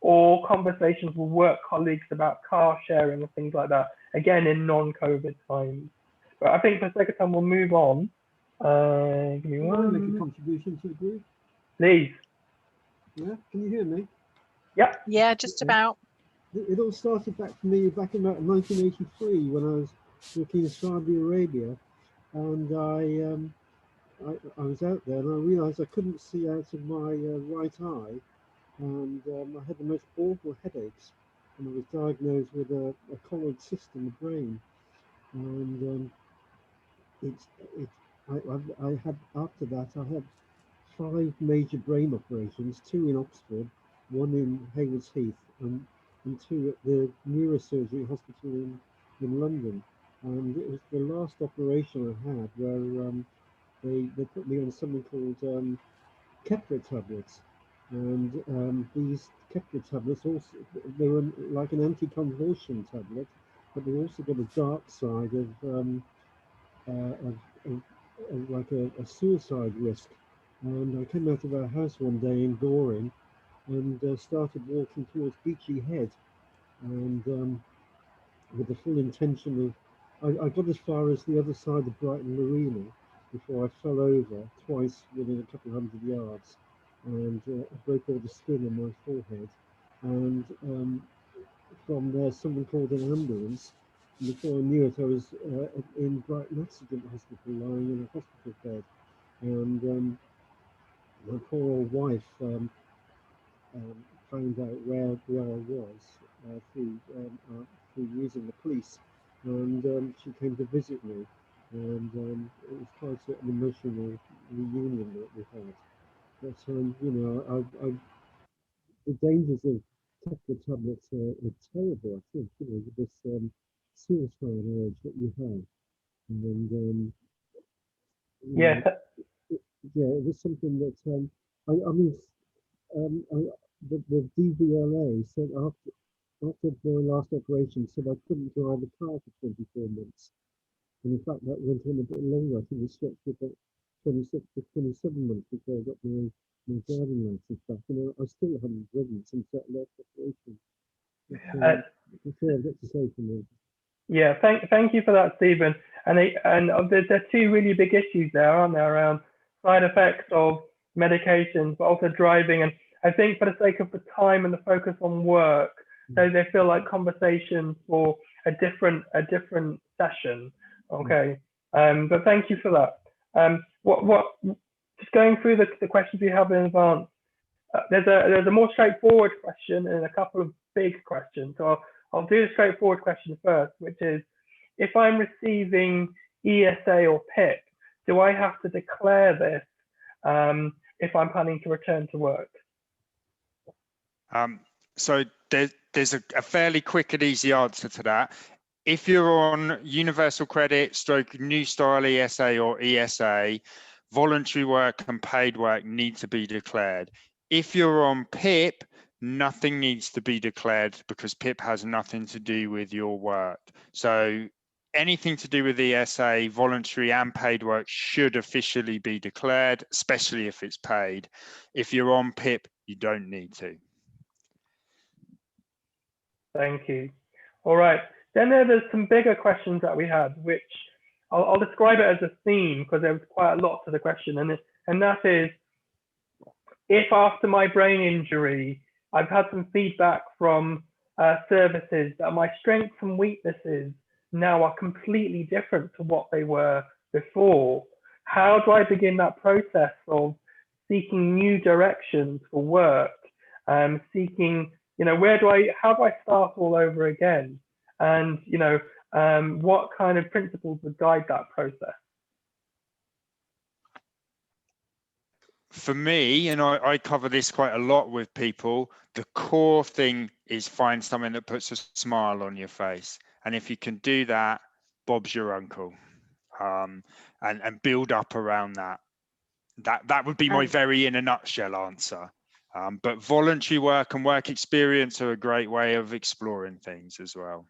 or conversations with work colleagues about car sharing and things like that, again, in non-COVID times. But I think for the sake of time, we'll move on. Give me one. Can I make a contribution to the group? Please. Yeah, can you hear me? Yep. Yeah, just about. It all started back for me back in 1983 when I was working in Saudi Arabia, and I was out there and I realised I couldn't see out of my right eye, and I had the most awful headaches, and I was diagnosed with a colloid cyst in the brain, and I had, after that, I had 5 major brain operations, 2 in Oxford, 1 in Haywards Heath, and 2 at the Neurosurgery Hospital in London. And it was the last operation I had where they put me on something called Keppra tablets. And these Keppra tablets also, they were like an anti-convulsion tablet, but they also got a dark side of like a suicide risk. And I came out of our house one day in Goring and started walking towards Beachy Head, and with the full intention of, I got as far as the other side of Brighton Marina before I fell over twice within a couple of 100 yards, and I broke all the skin on my forehead. And from there, someone called an ambulance, before I knew it, I was in Brighton Accident Hospital, lying in a hospital bed, and my poor old wife found out where I was through using the police, and she came to visit me, and it was quite an emotional reunion that we had. But you know, the dangers of taking tablets are terrible. I think, you know, with this suicide urge that you have, and Yes. yeah, it was something that I mean, the DVLA said after my last operation said I couldn't drive a car for 24 months, and in fact that went on a bit longer. I think it stretched to about 26 to 27 months before I got my driving license back, and I still haven't driven since that last operation. That's all I've got to say for me. Yeah, thank you for that, Stephen. And there are two really big issues there, aren't there, around side effects of medications, but also driving. And I think for the sake of the time and the focus on work, they feel like conversations for a different session. Okay, but thank you for that. Just going through the questions we have in advance. There's a more straightforward question and a couple of big questions. So I'll do the straightforward question first, which is, if I'm receiving ESA or PIP, do I have to declare this if I'm planning to return to work? So there's a fairly quick and easy answer to that. If you're on universal credit, stroke new style ESA or ESA, voluntary work and paid work need to be declared. If you're on PIP, nothing needs to be declared because PIP has nothing to do with your work. So anything to do with ESA, voluntary and paid work should officially be declared, especially if it's paid. If you're on PIP, you don't need to. Thank you. All right. Then there's some bigger questions that we had, which I'll describe it as a theme because there was quite a lot to the question. And that is, if after my brain injury, I've had some feedback from services that my strengths and weaknesses now are completely different to what they were before, how do I begin that process of seeking new directions for work, seeking, you know, how do I start all over again? And, you know, what kind of principles would guide that process? For me, and I cover this quite a lot with people, the core thing is find something that puts a smile on your face. And if you can do that, Bob's your uncle. And build up around that. That would be my very in a nutshell answer. But voluntary work and work experience are a great way of exploring things as well.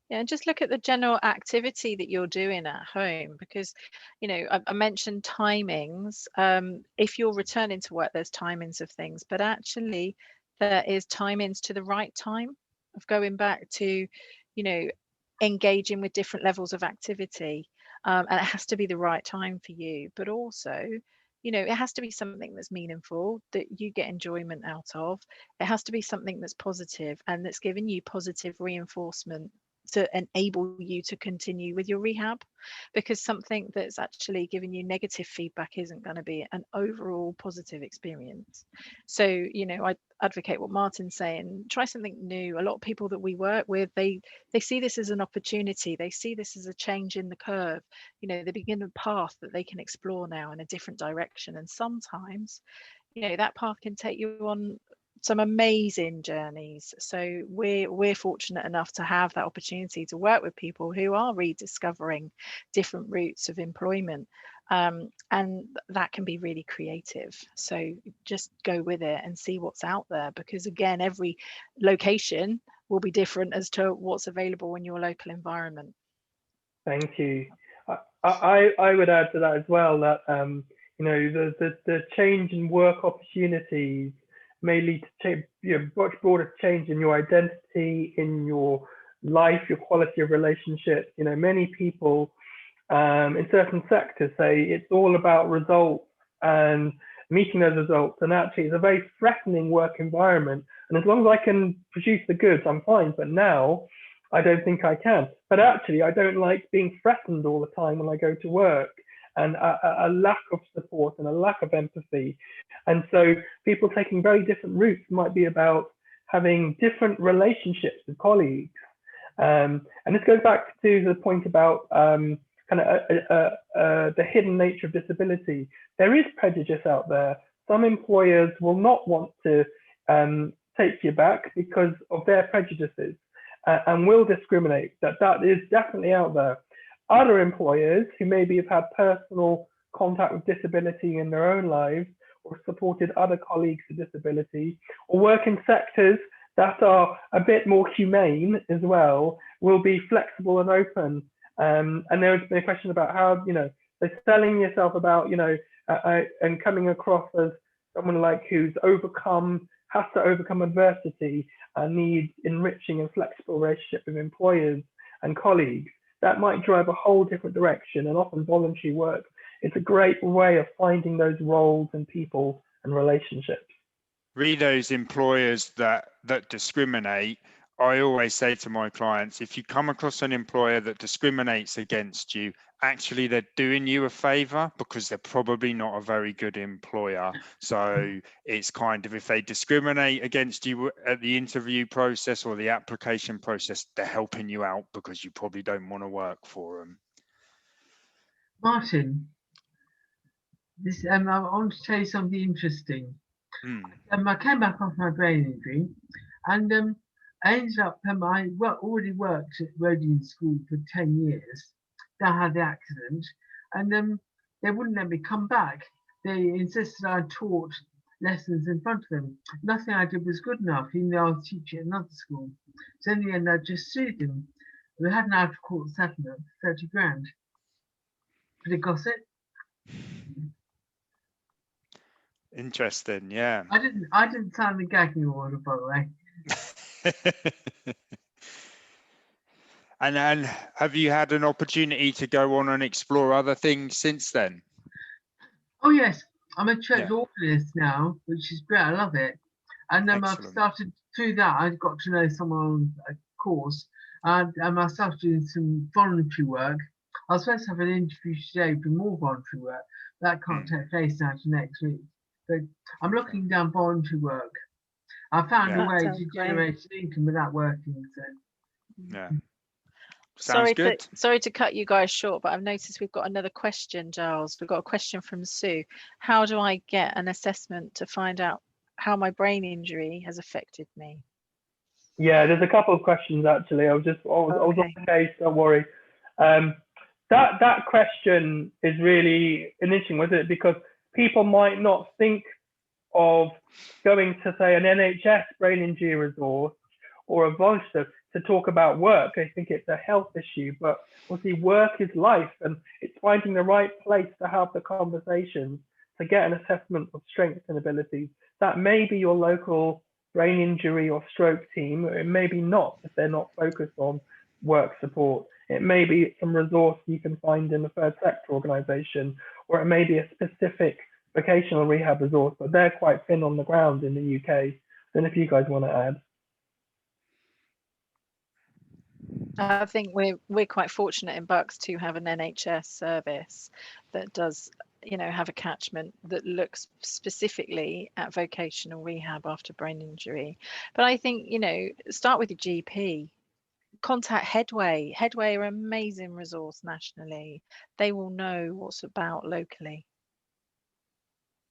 Yeah, and just look at the general activity that you're doing at home, because, you know, I mentioned timings. If you're returning to work, there's timings of things, but actually there is timings to the right time of going back to, you know, engaging with different levels of activity. And it has to be the right time for you, but also, you know, it has to be something that's meaningful, that you get enjoyment out of. It has to be something that's positive and that's giving you positive reinforcement to enable you to continue with your rehab, because something that's actually giving you negative feedback isn't going to be an overall positive experience. So, you know, I advocate what Martin's saying, try something new. A lot of people that we work with, they see this as an opportunity, they see this as a change in the curve, you know, they begin a path that they can explore now in a different direction. And sometimes, you know, that path can take you on some amazing journeys. So we're fortunate enough to have that opportunity to work with people who are rediscovering different routes of employment, and that can be really creative. So just go with it and see what's out there, because again, every location will be different as to what's available in your local environment. Thank you. I would add to that as well that you know, the change in work opportunities may lead to much broader change in your identity, in your life, your quality of relationships. You know, many people in certain sectors say it's all about results and meeting those results, and actually it's a very threatening work environment. And as long as I can produce the goods, I'm fine. But now I don't think I can. But actually, I don't like being threatened all the time when I go to work, and a lack of support and a lack of empathy. And so people taking very different routes might be about having different relationships with colleagues. And this goes back to the point about the hidden nature of disability. There is prejudice out there. Some employers will not want to take you back because of their prejudices and will discriminate. That is definitely out there. Other employers who maybe have had personal contact with disability in their own lives, or supported other colleagues with disability, or work in sectors that are a bit more humane as well, will be flexible and open. And there's been a question about how, they're selling yourself about, and coming across as someone like who's has to overcome adversity and needs enriching and flexible relationship with employers and colleagues. That might drive a whole different direction, and often voluntary work is a great way of finding those roles and people and relationships. Really, those employers that discriminate, I always say to my clients, if you come across an employer that discriminates against you, actually they're doing you a favor, because they're probably not a very good employer. So it's kind of, if they discriminate against you at the interview process or the application process, they're helping you out because you probably don't want to work for them. Martin, I want to tell you something interesting. I came back off my brain injury, and I ended up, I already worked at Rodin School for 10 years. Then I had the accident, and they wouldn't let me come back. They insisted I taught lessons in front of them. Nothing I did was good enough, even though I was teaching at another school. So in the end, I just sued them. We had an out-of-court settlement for 30 grand. Did it gossip? Interesting, yeah. I didn't sign the gagging order, by the way. And have you had an opportunity to go on and explore other things since then? Oh yes, I'm a church organist now, which is great. I love it. And I've started through that. I got to know someone on a course, and I started doing some voluntary work. I was supposed to have an interview today for more voluntary work. That can't take place now to next week. But I'm looking down voluntary work. I found a way to generate an income without working. So. Yeah. Sorry to cut you guys short, but I've noticed we've got another question, Giles. We've got a question from Sue. How do I get an assessment to find out how my brain injury has affected me? Yeah, there's a couple of questions actually. I was on the case, don't worry. That question is really interesting, was it? Because people might not think of going to, say, an NHS brain injury resource or a volunteer to talk about work. I think it's a health issue, but obviously work is life, and it's finding the right place to have the conversation to get an assessment of strengths and abilities. That may be your local brain injury or stroke team, or it may be not if they're not focused on work support. It may be some resource you can find in a third sector organisation, or it may be a specific vocational rehab resource, but they're quite thin on the ground in the UK. I don't know if you guys want to add. I think we're quite fortunate in Bucks to have an NHS service that does, have a catchment that looks specifically at vocational rehab after brain injury. But I think, start with your GP. Contact Headway. Headway are an amazing resource nationally. They will know what's about locally.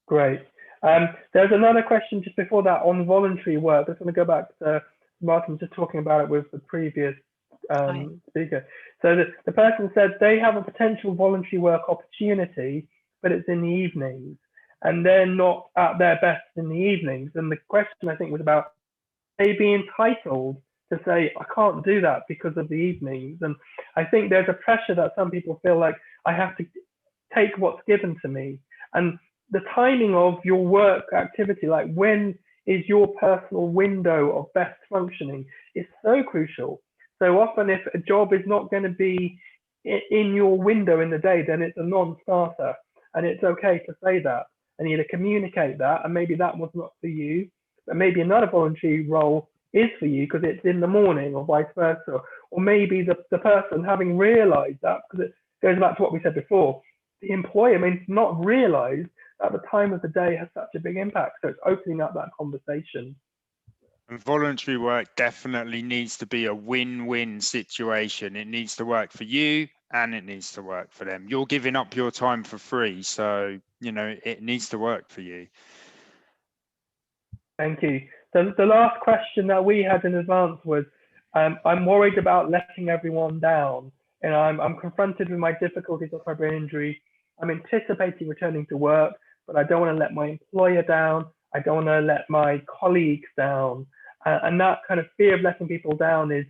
Great. There's another question just before that on voluntary work. I just want to go back to Martin just talking about it with the previous speaker. So the person said they have a potential voluntary work opportunity, but it's in the evenings, and they're not at their best in the evenings. And the question, I think, was about they be entitled to say, I can't do that because of the evenings. And I think there's a pressure that some people feel like I have to take what's given to me. And the timing of your work activity, like when is your personal window of best functioning, is so crucial. So often if a job is not going to be in your window in the day, then it's a non-starter. And it's okay to say that and either communicate that, and maybe that was not for you, but maybe another voluntary role is for you because it's in the morning, or vice versa. Or maybe the person, having realized that, because it goes back to what we said before, the employer may not realize that the time of the day has such a big impact. So it's opening up that conversation. And voluntary work definitely needs to be a win-win situation. It needs to work for you and it needs to work for them. You're giving up your time for free, so you know it needs to work for you. Thank you. So the last question that we had in advance was, I'm worried about letting everyone down, and I'm confronted with my difficulties of my brain injury. I'm anticipating returning to work, but I don't want to let my employer down. I don't want to let my colleagues down. And that kind of fear of letting people down is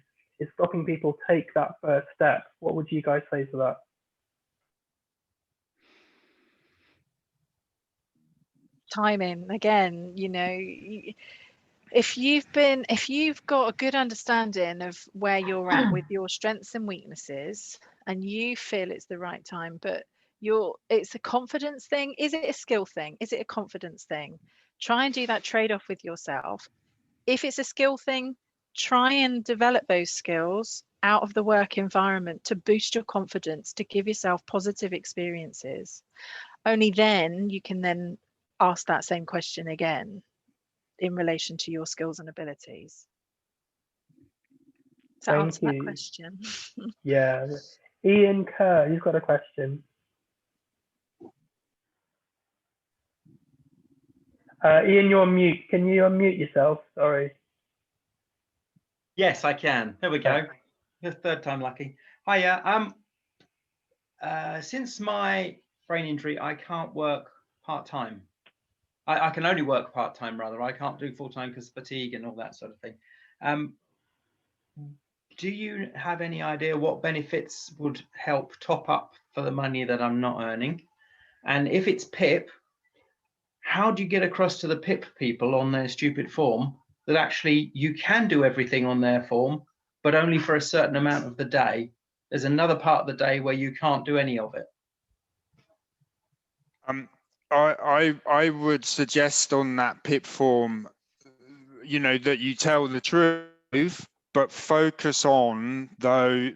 stopping people take that first step. What would you guys say to that? Timing again, you know, if you've got a good understanding of where you're at with your strengths and weaknesses, and you feel it's the right time, but it's a confidence thing. Is it a skill thing? Is it a confidence thing? Try and do that trade-off with yourself. If it's a skill thing, try and develop those skills out of the work environment to boost your confidence, to give yourself positive experiences. Only then you can then ask that same question again in relation to your skills and abilities. Does that answer that question? Yeah. Ian Kerr, you've got a question. Ian, you're on mute. Can you unmute yourself? Sorry. Yes, I can. There we go. The third time lucky. Hiya. Since my brain injury, I can't work part-time. I can only work part-time, rather. I can't do full-time because of fatigue and all that sort of thing. Do you have any idea what benefits would help top up for the money that I'm not earning? And if it's PIP, how do you get across to the PIP people on their stupid form that actually you can do everything on their form, but only for a certain amount of the day? There's another part of the day where you can't do any of it. I would suggest on that PIP form, you know, that you tell the truth, but focus on the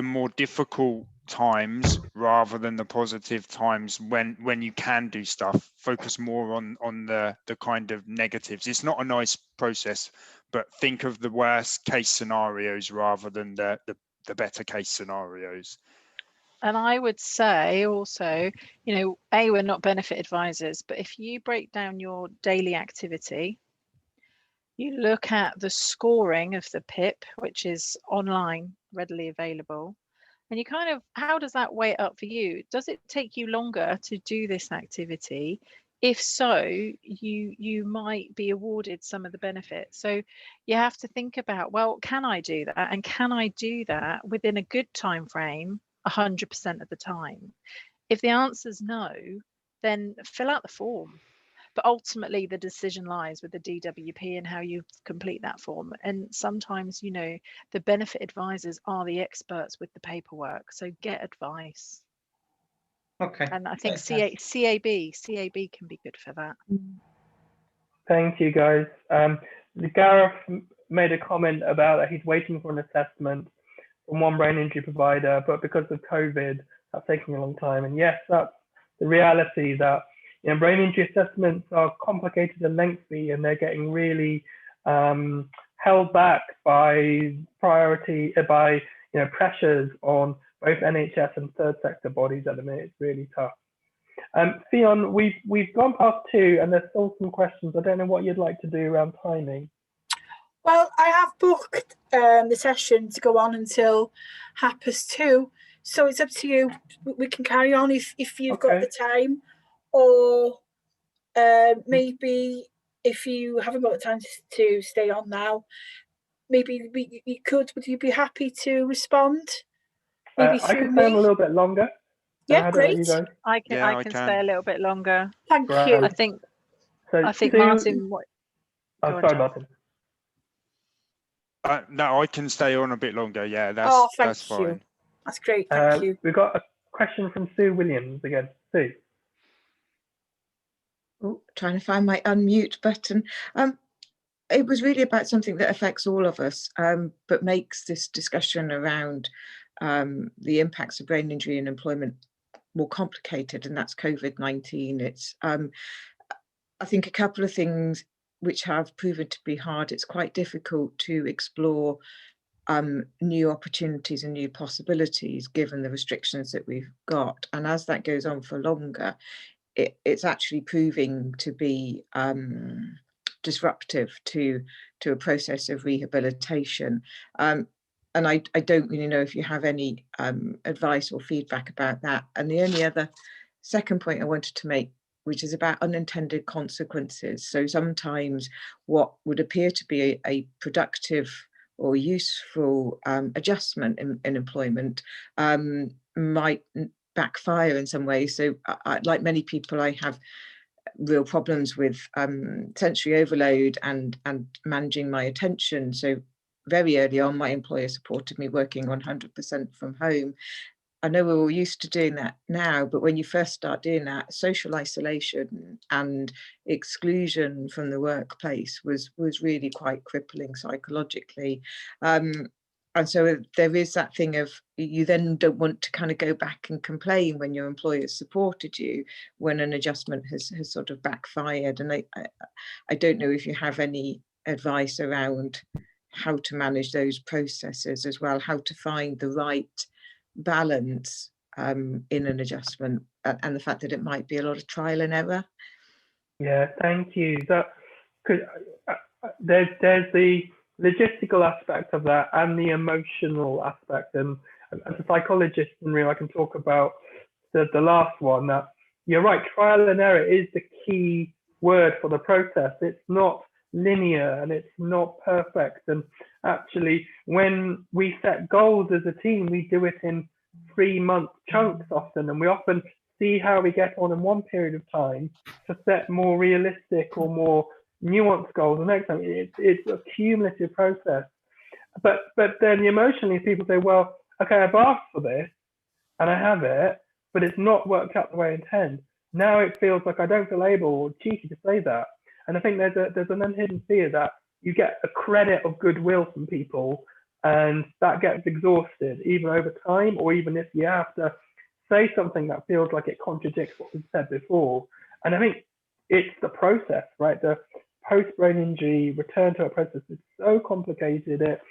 more difficult times rather than the positive times when you can do stuff. Focus more on the kind of negatives. It's not a nice process, but think of the worst case scenarios rather than the better case scenarios. And I would say also, you know, we're not benefit advisors, but if you break down your daily activity, you look at the scoring of the PIP, which is online, readily available, and you kind of, how does that weigh up for you? Does it take you longer to do this activity? If so, you might be awarded some of the benefits. So you have to think about, well, can I do that? And can I do that within a good time frame 100% of the time? If the answer is no, then fill out the form. But ultimately, the decision lies with the DWP and how you complete that form. And sometimes, you know, the benefit advisors are the experts with the paperwork. So get advice. Okay. And I think CAB can be good for that. Thank you, guys. Gareth made a comment about that he's waiting for an assessment from one brain injury provider, but because of COVID, that's taking a long time. And yes, that's the reality, that brain injury assessments are complicated and lengthy, and they're getting really held back by pressures on both NHS and third sector bodies at the minute. It's really tough. Fionn, we've gone past 2, and there's still some questions. I don't know what you'd like to do around timing. Well, I have booked the session to go on until 2:30, so it's up to you. We can carry on if you've got the time, or maybe if you haven't got the time to stay on now, maybe you could. Would you be happy to respond? Maybe I can stay on a little bit longer. Yeah, great. I can stay a little bit longer. Thank you. I think Sue, Martin. Sorry, Martin. No, I can stay on a bit longer. Yeah, that's fine. That's great. Thank you. We've got a question from Sue Williams again. Sue. Oh, trying to find my unmute button. it was really about something that affects all of us, but makes this discussion around the impacts of brain injury and employment more complicated, and that's COVID-19. It's, I think, a couple of things which have proven to be hard. It's quite difficult to explore new opportunities and new possibilities given the restrictions that we've got. And as that goes on for longer, it's actually proving to be disruptive to a process of rehabilitation. And I don't really know if you have any advice or feedback about that. And the only other second point I wanted to make, which is about unintended consequences. So sometimes what would appear to be a productive or useful adjustment in employment might backfire in some way. So like many people, I have real problems with sensory overload and managing my attention. So very early on, my employer supported me working 100% from home. I know we're all used to doing that now, but when you first start doing that, social isolation and exclusion from the workplace was really quite crippling psychologically. And so there is that thing of, you then don't want to kind of go back and complain when your employer supported you, when an adjustment has sort of backfired. And I don't know if you have any advice around how to manage those processes as well, how to find the right balance in an adjustment, and the fact that it might be a lot of trial and error. Yeah, thank you. That could there's the logistical aspect of that and the emotional aspect, and as a psychologist in real, I can talk about the last one. That you're right, trial and error is the key word for the process. It's not linear and it's not perfect, and actually when we set goals as a team, we do it in 3-month chunks often, and we often see how we get on in one period of time to set more realistic or more nuanced goals the next time. It's a cumulative process, but then emotionally people say, well, okay, I've asked for this and I have it, but it's not worked out the way I intend. Now it feels like I don't feel able or cheeky to say that. And I think there's an unhidden fear that you get a credit of goodwill from people, and that gets exhausted even over time, or even if you have to say something that feels like it contradicts what was said before. And I think it's the process, right? The post-brain injury return to a process is so complicated. It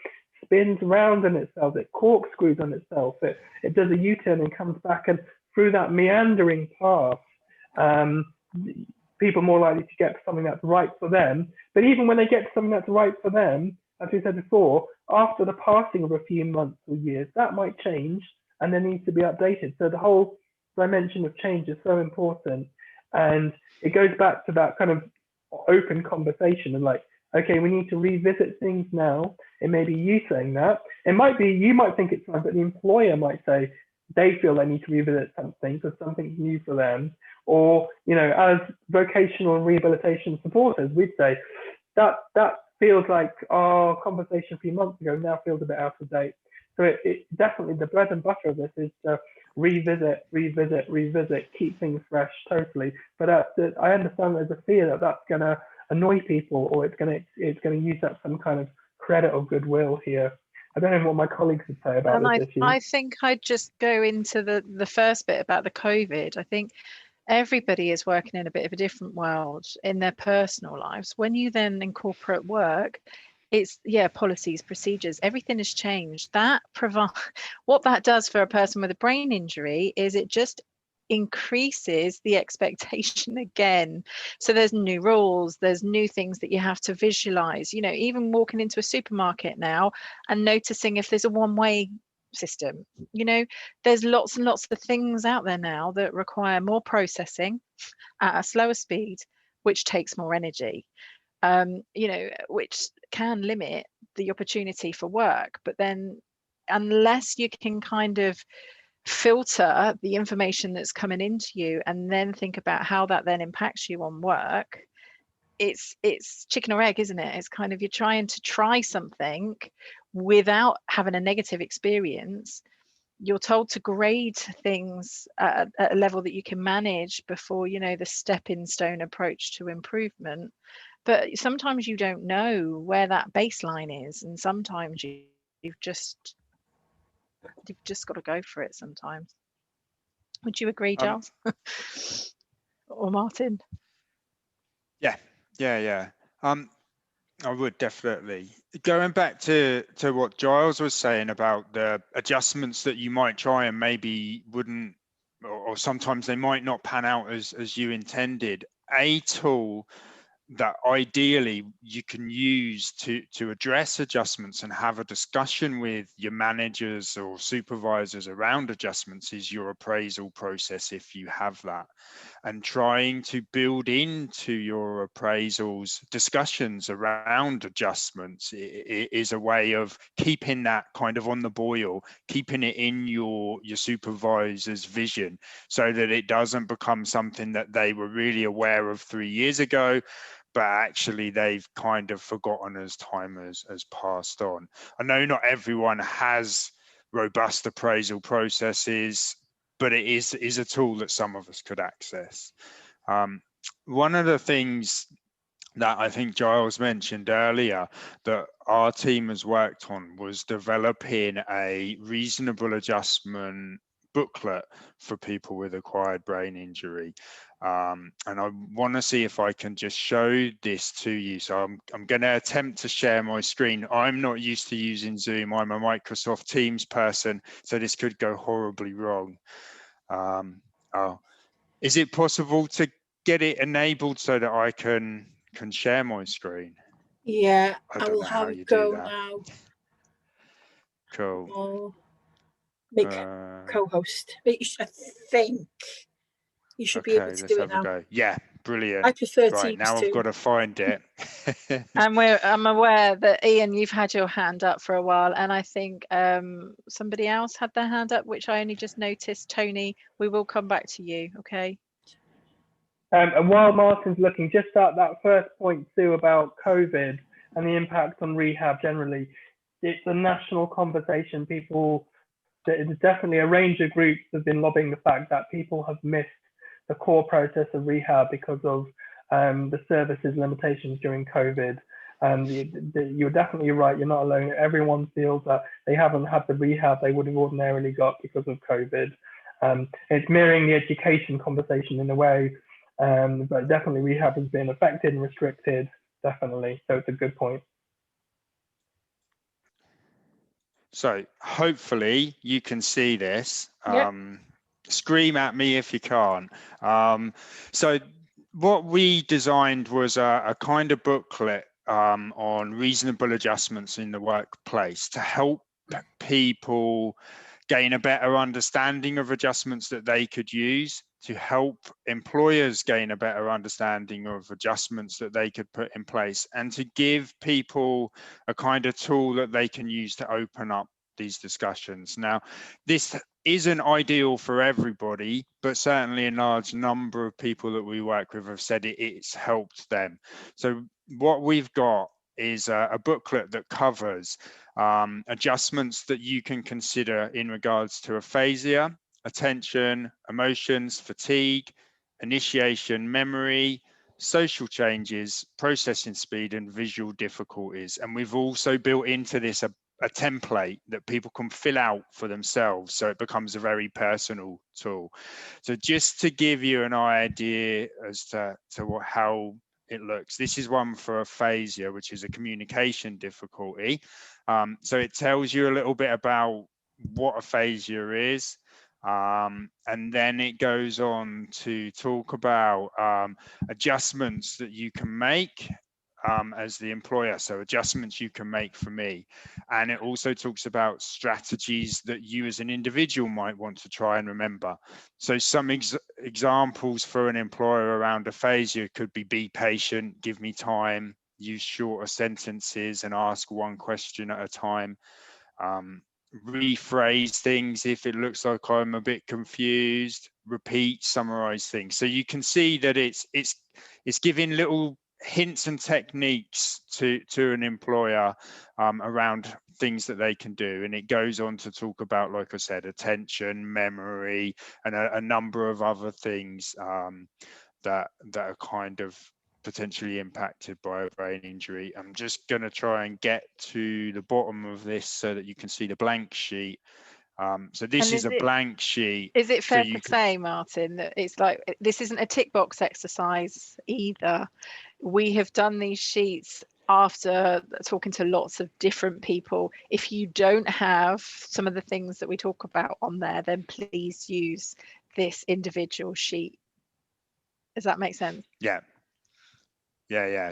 spins around on itself, it corkscrews on itself, it does a U-turn and comes back, and through that meandering path, people are more likely to get something that's right for them. But even when they get something that's right for them, as we said before, after the passing of a few months or years, that might change and then needs to be updated. So the whole dimension of change is so important. And it goes back to that kind of open conversation and like, okay, we need to revisit things now. It may be you saying that. It might be, you might think it's fine, but the employer might say they feel they need to revisit something because something's new for them. Or, you know, as vocational and rehabilitation supporters, we'd say that feels like our conversation a few months ago now feels a bit out of date. So it definitely, the bread and butter of this is to revisit, keep things fresh, totally. But I understand there's a fear that that's going to annoy people, or it's going to use up some kind of credit or goodwill here. I don't know what my colleagues would say about this issue. I think I'd just go into the first bit about the COVID. I think everybody is working in a bit of a different world in their personal lives. When you then incorporate work, it's policies, procedures, everything has changed. What that does for a person with a brain injury is it just increases the expectation again. So there's new rules, there's new things that you have to visualize, you know, even walking into a supermarket now and noticing if there's a one-way system, you know, there's lots and lots of things out there now that require more processing at a slower speed, which takes more energy, you know, which can limit the opportunity for work. But then unless you can kind of filter the information that's coming into you and then think about how that then impacts you on work, it's chicken or egg, isn't it? It's kind of, you're trying to try something without having a negative experience. You're told to grade things at a level that you can manage before, you know, the stepping stone approach to improvement. but sometimes you don't know where that baseline is, and sometimes you've just got to go for it sometimes. Would you agree, Giles? Or Martin? Yeah. I would definitely. Going back to what Giles was saying about the adjustments that you might try and maybe wouldn't, or sometimes they might not pan out as you intended. A tool that ideally you can use to address adjustments and have a discussion with your managers or supervisors around adjustments is your appraisal process, if you have that. And trying to build into your appraisals discussions around adjustments is a way of keeping that kind of on the boil, keeping it in your supervisor's vision, so that it doesn't become something that they were really aware of 3 years ago, but actually they've kind of forgotten as time has passed on. I know not everyone has robust appraisal processes, but it is a tool that some of us could access. One of the things that I think Giles mentioned earlier that our team has worked on was developing a reasonable adjustment booklet for people with acquired brain injury. And I want to see if I can just show this to you. So I'm going to attempt to share my screen. I'm not used to using Zoom. I'm a Microsoft Teams person, so this could go horribly wrong. Is it possible to get it enabled so that I can share my screen? Yeah, I will have a go now. Cool. Or make co-host. I think you should be able to do it now. Go. Yeah, brilliant. I prefer Right, Teams now too. I've got to find it. And I'm aware that Ian, you've had your hand up for a while, and I think somebody else had their hand up, which I only just noticed. Tony, we will come back to you, okay? And while Martin's looking, just at that first point, Sue, about COVID and the impact on rehab generally, it's a national conversation. There's definitely a range of groups have been lobbying the fact that people have missed the core process of rehab because of the services limitations during COVID. You're definitely right. You're not alone. Everyone feels that they haven't had the rehab they would have ordinarily got because of COVID. It's mirroring the education conversation in a way, but definitely rehab has been affected and restricted, definitely. So it's a good point. So hopefully you can see this. Yep. Scream at me if you can't. So what we designed was a kind of booklet on reasonable adjustments in the workplace to help people gain a better understanding of adjustments that they could use, to help employers gain a better understanding of adjustments that they could put in place, and to give people a kind of tool that they can use to open up these discussions. Now, this isn't ideal for everybody, but certainly a large number of people that we work with have said it's helped them. So what we've got is a booklet that covers adjustments that you can consider in regards to aphasia, attention, emotions, fatigue, initiation, memory, social changes, processing speed, and visual difficulties. And we've also built into this a template that people can fill out for themselves, so it becomes a very personal tool. So just to give you an idea as to how it looks, this is one for aphasia, which is a communication difficulty. So it tells you a little bit about what aphasia is, and then it goes on to talk about adjustments that you can make as the employer, so adjustments you can make for me. And it also talks about strategies that you as an individual might want to try and remember. So some examples for an employer around aphasia could be patient, give me time, use shorter sentences and ask one question at a time, rephrase things if it looks like I'm a bit confused, repeat, summarize things. So you can see that it's giving little hints and techniques to an employer around things that they can do. And it goes on to talk about, like I said, attention, memory, and a number of other things that are kind of potentially impacted by a brain injury. I'm just going to try and get to the bottom of this so that you can see the blank sheet. So this is a blank sheet. Is it fair so to say, Martin, that it's like, this isn't a tick box exercise either? We have done these sheets after talking to lots of different people. If you don't have some of the things that we talk about on there, then please use this individual sheet. Does that make sense? Yeah.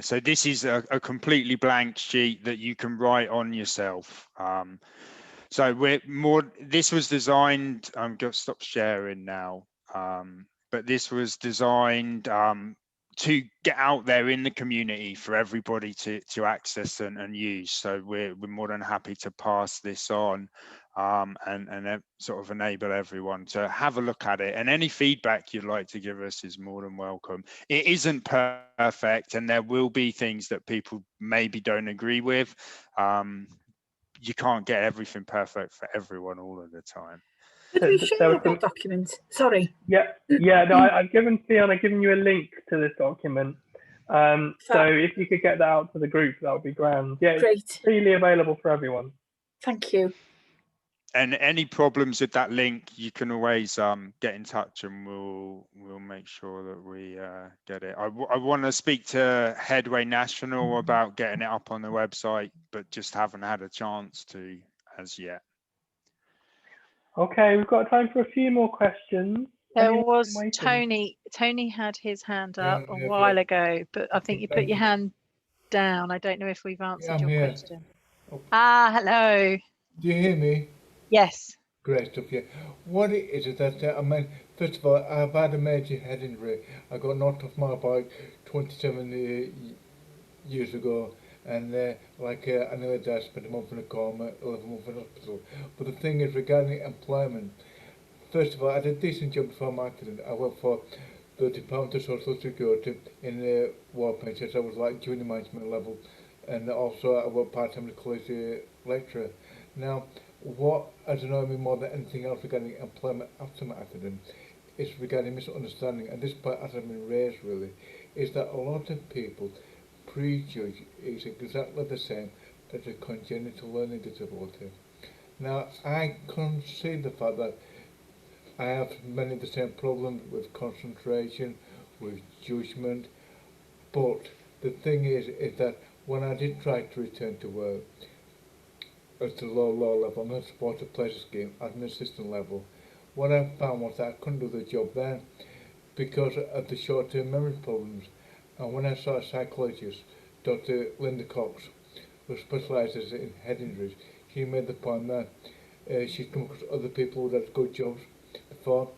So this is a completely blank sheet that you can write on yourself. So this was designed, I'm going to stop sharing now, but this was designed to get out there in the community for everybody to access and use. So we're more than happy to pass this on and sort of enable everyone to have a look at it. And any feedback you'd like to give us is more than welcome. It isn't perfect, and there will be things that people maybe don't agree with. You can't get everything perfect for everyone all of the time. Could we share that document? Sorry. No, I've given you a link to this document. So if you could get that out to the group, that would be grand. Yeah, great. It's freely available for everyone. Thank you. And any problems with that link, you can always get in touch, and we'll make sure that we get it. I want to speak to Headway National about getting it up on the website, but just haven't had a chance to as yet. Okay, we've got time for a few more questions. There was Tony. Tony had his hand up a while ago, but I think you put your hand down. I don't know if we've answered your question. Ah, hello. Do you hear me? Yes. Great stuff, yeah. What it is that, I mean, first of all, I've had a major head injury. I got knocked off my bike 27 years ago, and I nearly died, spent a month in a coma, 11 months in hospital. But the thing is, regarding employment, first of all, I did a decent job before my accident. I worked for the Department of Social Security in the war pensions. I was like junior management level, and also I worked part-time as a college lecturer. Now, what has annoyed me more than anything else regarding employment after my accident is regarding misunderstanding, and this part hasn't been raised really, is that a lot of people prejudge is exactly the same as a congenital learning disability. Now, I concede the fact that I have many of the same problems with concentration, with judgment, but the thing is that when I did try to return to work, at the low level, on the supported pleasure scheme at an assistant level, what I found was that I couldn't do the job then because of the short-term memory problems. And when I saw a psychologist, Dr. Linda Cox, who specialises in head injuries, she made the point that she'd come across other people who had good jobs before,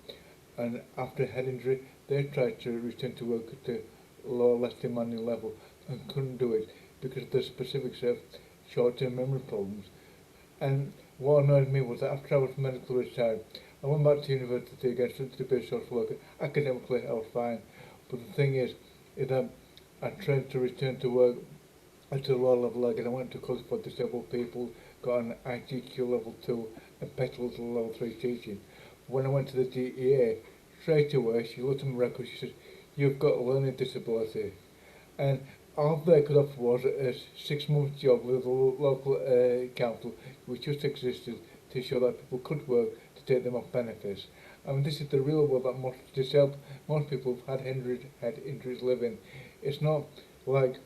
and after a head injury, they tried to return to work at the lower, less demanding level and couldn't do it because of the specifics of short-term memory problems. And what annoyed me was that after I was medically retired, I went back to university again, studied to be a social worker. Academically, I was fine. But the thing is that I tried to return to work at a lower level again. I went to college for disabled people, got an ITQ level 2 and petrol to level 3 teaching. When I went to the DEA, straight away, she looked at my record, she said, "You've got a learning disability." And all they could offer was a 6-month job with a local council, which just existed to show that people could work to take them off benefits. I mean, this is the real world that most people have had injuries live in. It's not like,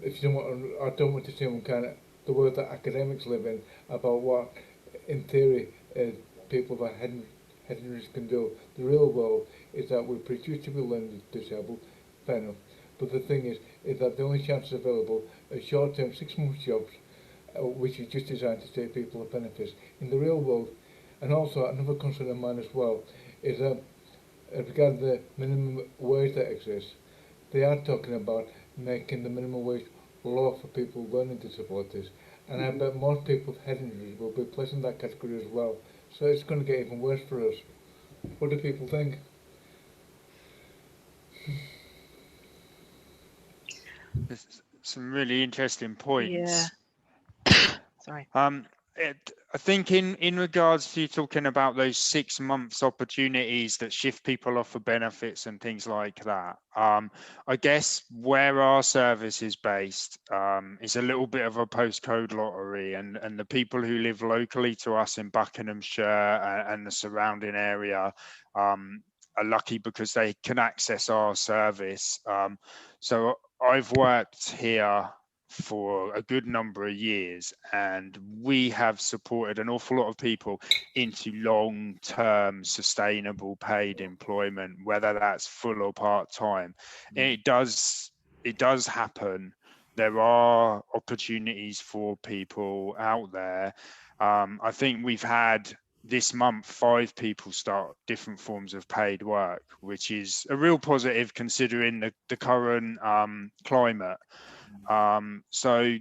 if you don't want, I don't want to say one kind of the world that academics live in about what, in theory, people that had injuries can do. The real world is that we're produced to be learning disabled, fair enough. But the thing is that the only chances available are short-term 6-month jobs, which is just designed to take people off benefits. In the real world, and also another concern of mine as well, is that regarding the minimum wage that exists, they are talking about making the minimum wage lower for people with learning disabilities. And I bet most people with head injuries will be placed in that category as well. So it's going to get even worse for us. What do people think? There's some really interesting points. Yeah. Sorry. I think in regards to you talking about those 6 months opportunities that shift people off for benefits and things like that, I guess where our service is based is a little bit of a postcode lottery, and the people who live locally to us in Buckinghamshire and the surrounding area are lucky because they can access our service. So I've worked here for a good number of years, and we have supported an awful lot of people into long-term sustainable paid employment, whether that's full or part-time. And it does happen. There are opportunities for people out there. I think we've had this month 5 people start different forms of paid work, which is a real positive considering the current climate. So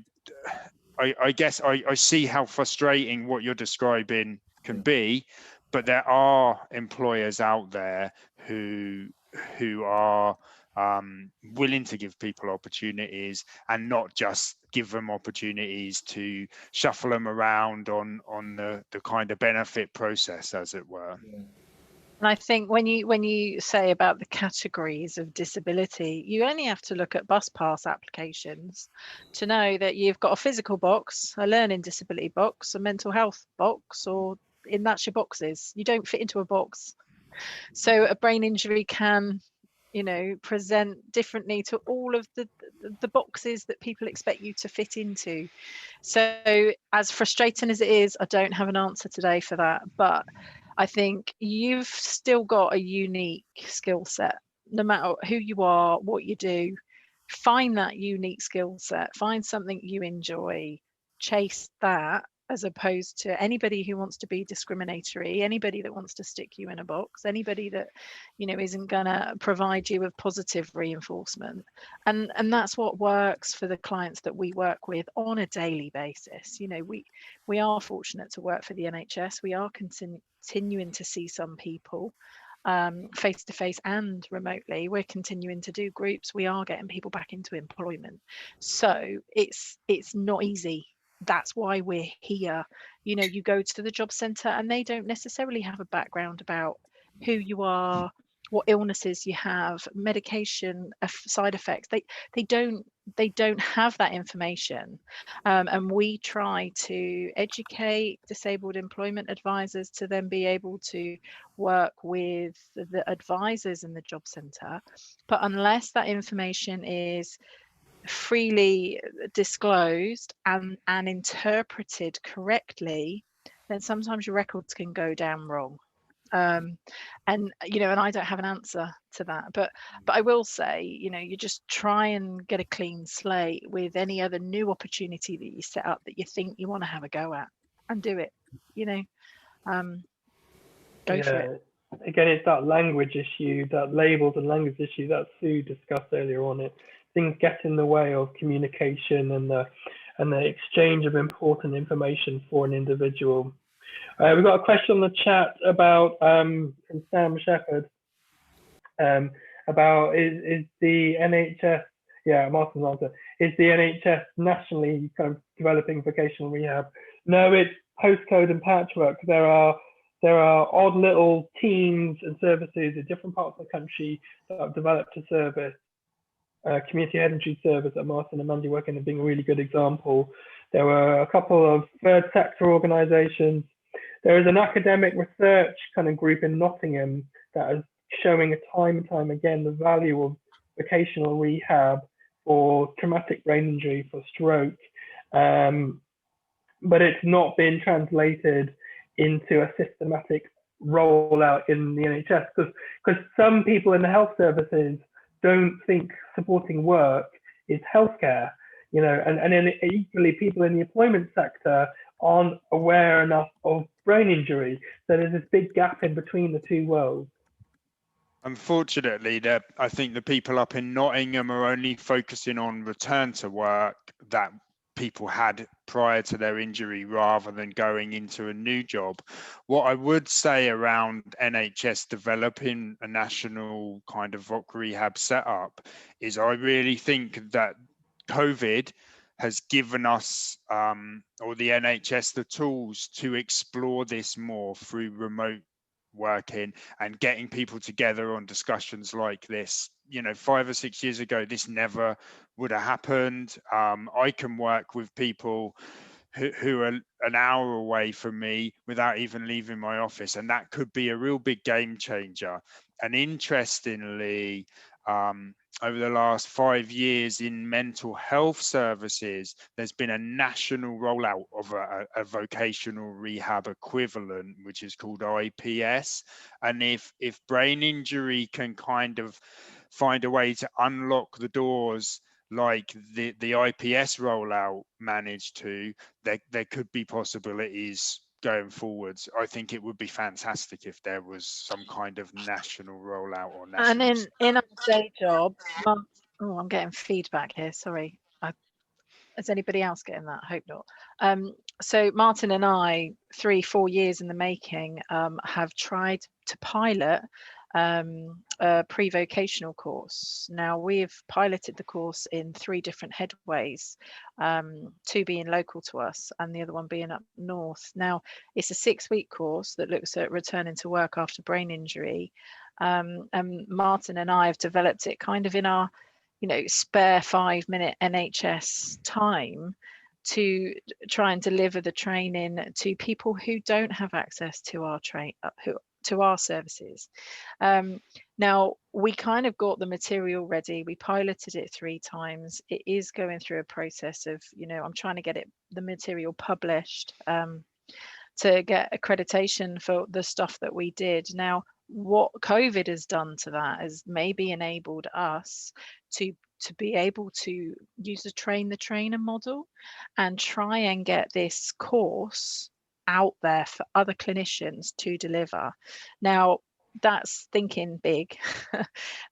I guess I see how frustrating what you're describing can be, but there are employers out there who are willing to give people opportunities, and not just give them opportunities to shuffle them around on the kind of benefit process, as it were. And I think when you say about the categories of disability, you only have to look at bus pass applications to know that you've got a physical box, a learning disability box, a mental health box, and that's your boxes. You don't fit into a box. So a brain injury can, present differently to all of the boxes that people expect you to fit into. So as frustrating as it is, I don't have an answer today for that, but I think you've still got a unique skill set, no matter who you are, what you do. Find that unique skill set, find something you enjoy, chase that, as opposed to anybody who wants to be discriminatory, anybody that wants to stick you in a box, anybody that, isn't going to provide you with positive reinforcement. And that's what works for the clients that we work with on a daily basis. We are fortunate to work for the NHS. We are continuing to see some people face to face and remotely. We're continuing to do groups. We are getting people back into employment. So it's not easy. That's why we're here. You go to the job centre and they don't necessarily have a background about who you are, what illnesses you have, medication, side effects. They don't have that information, and we try to educate disabled employment advisors to then be able to work with the advisors in the job centre. But unless that information is freely disclosed and interpreted correctly, then sometimes your records can go down wrong. And I don't have an answer to that, but I will say, you just try and get a clean slate with any other new opportunity that you set up that you think you want to have a go at, and do it. Go for it. Again, it's that language issue, that labels and language issue that Sue discussed earlier on. Things get in the way of communication and the exchange of important information for an individual. We've got a question on the chat about from Sam Shepherd about is the NHS, Martin's answer, is the NHS nationally kind of developing vocational rehab? No, it's postcode and patchwork. There are odd little teams and services in different parts of the country that have developed a service. Community energy service that Martin and Mandy work in being a really good example. There were a couple of third sector organisations. There is an academic research kind of group in Nottingham that is showing time and time again the value of vocational rehab for traumatic brain injury, for stroke, but it's not been translated into a systematic rollout in the NHS because some people in the health services don't think supporting work is healthcare, and then equally people in the employment sector aren't aware enough of brain injury. So there's this big gap in between the two worlds. Unfortunately, I think the people up in Nottingham are only focusing on return to work that people had prior to their injury rather than going into a new job. What I would say around NHS developing a national kind of VOC rehab setup is I really think that COVID has given us or the NHS the tools to explore this more through remote working and getting people together on discussions like this. 5 or 6 years ago, this never would have happened. I can work with people who are an hour away from me without even leaving my office, and that could be a real big game changer. And interestingly, over the last 5 years in mental health services, there's been a national rollout of a vocational rehab equivalent, which is called IPS. And if brain injury can kind of find a way to unlock the doors like the IPS rollout managed to, there could be possibilities going forwards. I think it would be fantastic if there was some kind of national rollout or national. And in our day job, I'm getting feedback here. Sorry. Is anybody else getting that? I hope not. So Martin and I, 3-4 years in the making, have tried to pilot a pre-vocational course. Now, we've piloted the course in 3 different headways, 2 being local to us and the other one being up north. Now, it's a 6-week course that looks at returning to work after brain injury. And Martin and I have developed it kind of in our spare 5-minute NHS time to try and deliver the training to people who don't have access to our services. Now, we kind of got the material ready. We piloted it 3 times. It is going through a process of, I'm trying to get the material published to get accreditation for the stuff that we did. Now, what COVID has done to that has maybe enabled us to be able to use the train the trainer model and try and get this course out there for other clinicians to deliver. Now, that's thinking big.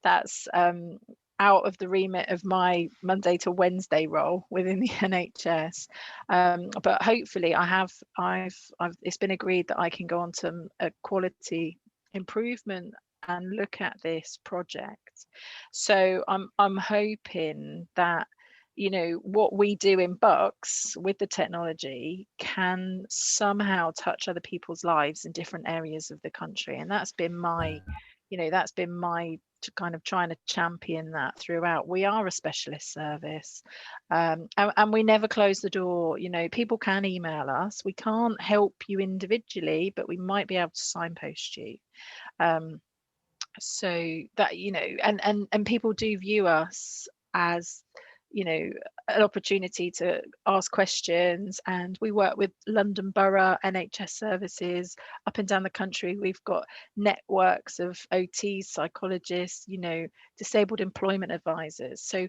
That's out of the remit of my Monday to Wednesday role within the NHS, but hopefully it's been agreed that I can go on to a quality improvement and look at this project. So I'm hoping that what we do in Bucks with the technology can somehow touch other people's lives in different areas of the country, and that's been my kind of trying to champion that throughout. We are a specialist service, and we never close the door. People can email us. We can't help you individually, but we might be able to signpost you. So that and people do view us as an opportunity to ask questions, and we work with London Borough NHS services up and down the country. We've got networks of OTs, psychologists, disabled employment advisors. So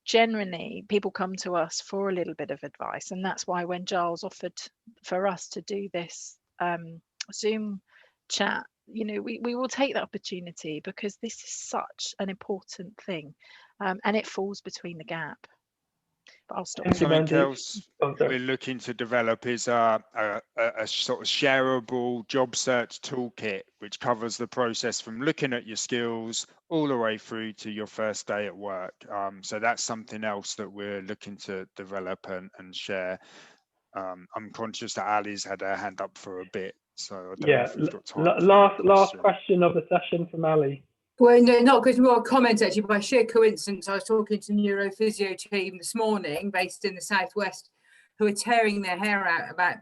generally people come to us for a little bit of advice, and that's why when Giles offered for us to do this Zoom chat, we will take that opportunity, because this is such an important thing, and it falls between the gap. But I'll stop. Something else we're looking to develop is a sort of shareable job search toolkit, which covers the process from looking at your skills all the way through to your first day at work. So that's something else that we're looking to develop and share. I'm conscious that Ali's had her hand up for a bit, so I don't know if we've got time. Last question of the session from Ali. Well, no, not because more comment actually. By sheer coincidence, I was talking to neurophysio team this morning, based in the southwest, who are tearing their hair out about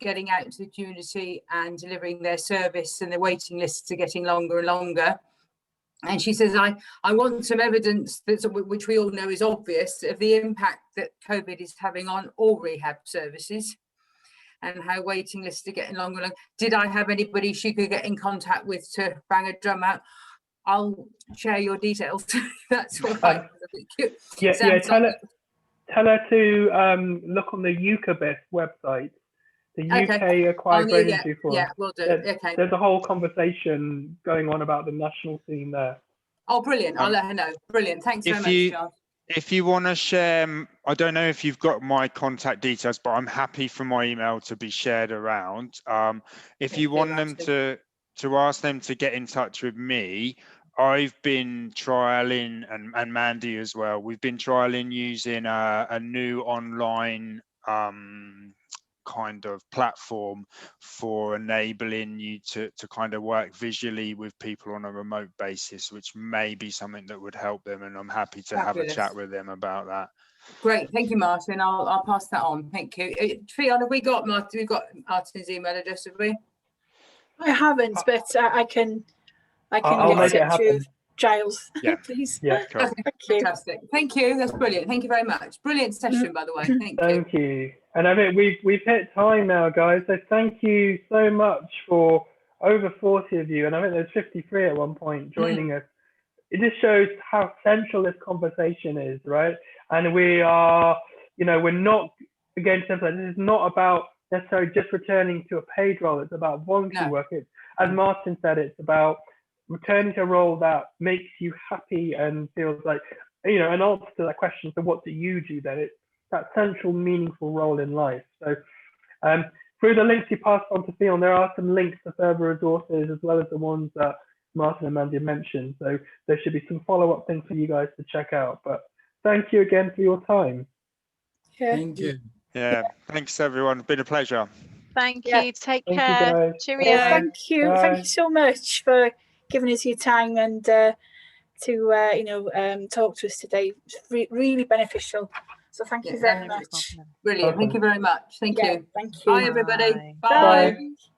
getting out into the community and delivering their service, and the waiting lists are getting longer and longer. And she says, I want some evidence, which we all know is obvious, of the impact that COVID is having on all rehab services, and how waiting lists are getting longer and longer. Did I have anybody she could get in contact with to bang a drum out? I'll share your details. That's what I think. Tell her to look on the UCABIS website, the UK Acquired Brain Injury Forum. Yeah, we'll do. Okay. There's a whole conversation going on about the national scene there. Oh, brilliant. I'll let her know. Brilliant. Thanks very much, John. If you want to share, I don't know if you've got my contact details, but I'm happy for my email to be shared around. If you want them to ask them to get in touch with me, I've been trialing, and Mandy as well, we've been trialing using a new online kind of platform for enabling you to kind of work visually with people on a remote basis, which may be something that would help them, and I'm happy to have a chat with them about that. Great, thank you, Martin. I'll pass that on. Thank you. Fiona, we got Martin. We've got Martin's email address, have we? I haven't, but I can I'll get make it in touch happen. with Giles. Yeah. Please. Yeah, cool. Thank you. Fantastic. Thank you. That's brilliant. Thank you very much. Brilliant session, by the way. Thank you. Thank you. And I think we've hit time now, guys. So thank you so much for over 40 of you, and I think there's 53 at one point joining us. It just shows how central this conversation is, right? And we are, you know, we're not, again, this is not about necessarily just returning to a paid role. It's about voluntary work. It's, as Martin said, it's about returning to a role that makes you happy and feels like, you know, an answer to that question. So what do you do then? It's that central, meaningful role in life. So through the links you passed on to Fiona, there are some links to further resources as well as the ones that Martin and Mandy mentioned. So there should be some follow-up things for you guys to check out. But thank you again for your time. Thank you. Yeah, thanks everyone. It's been a pleasure. Thank you. Take Thank care. you, guys. Cheerio. Thank you. Bye. Thank you so much for giving us your time and to talk to us today. It's really beneficial. So thank you very much. Brilliant. Thank you very much. Thank you. Thank you. Bye, everybody. Bye. Bye. Bye.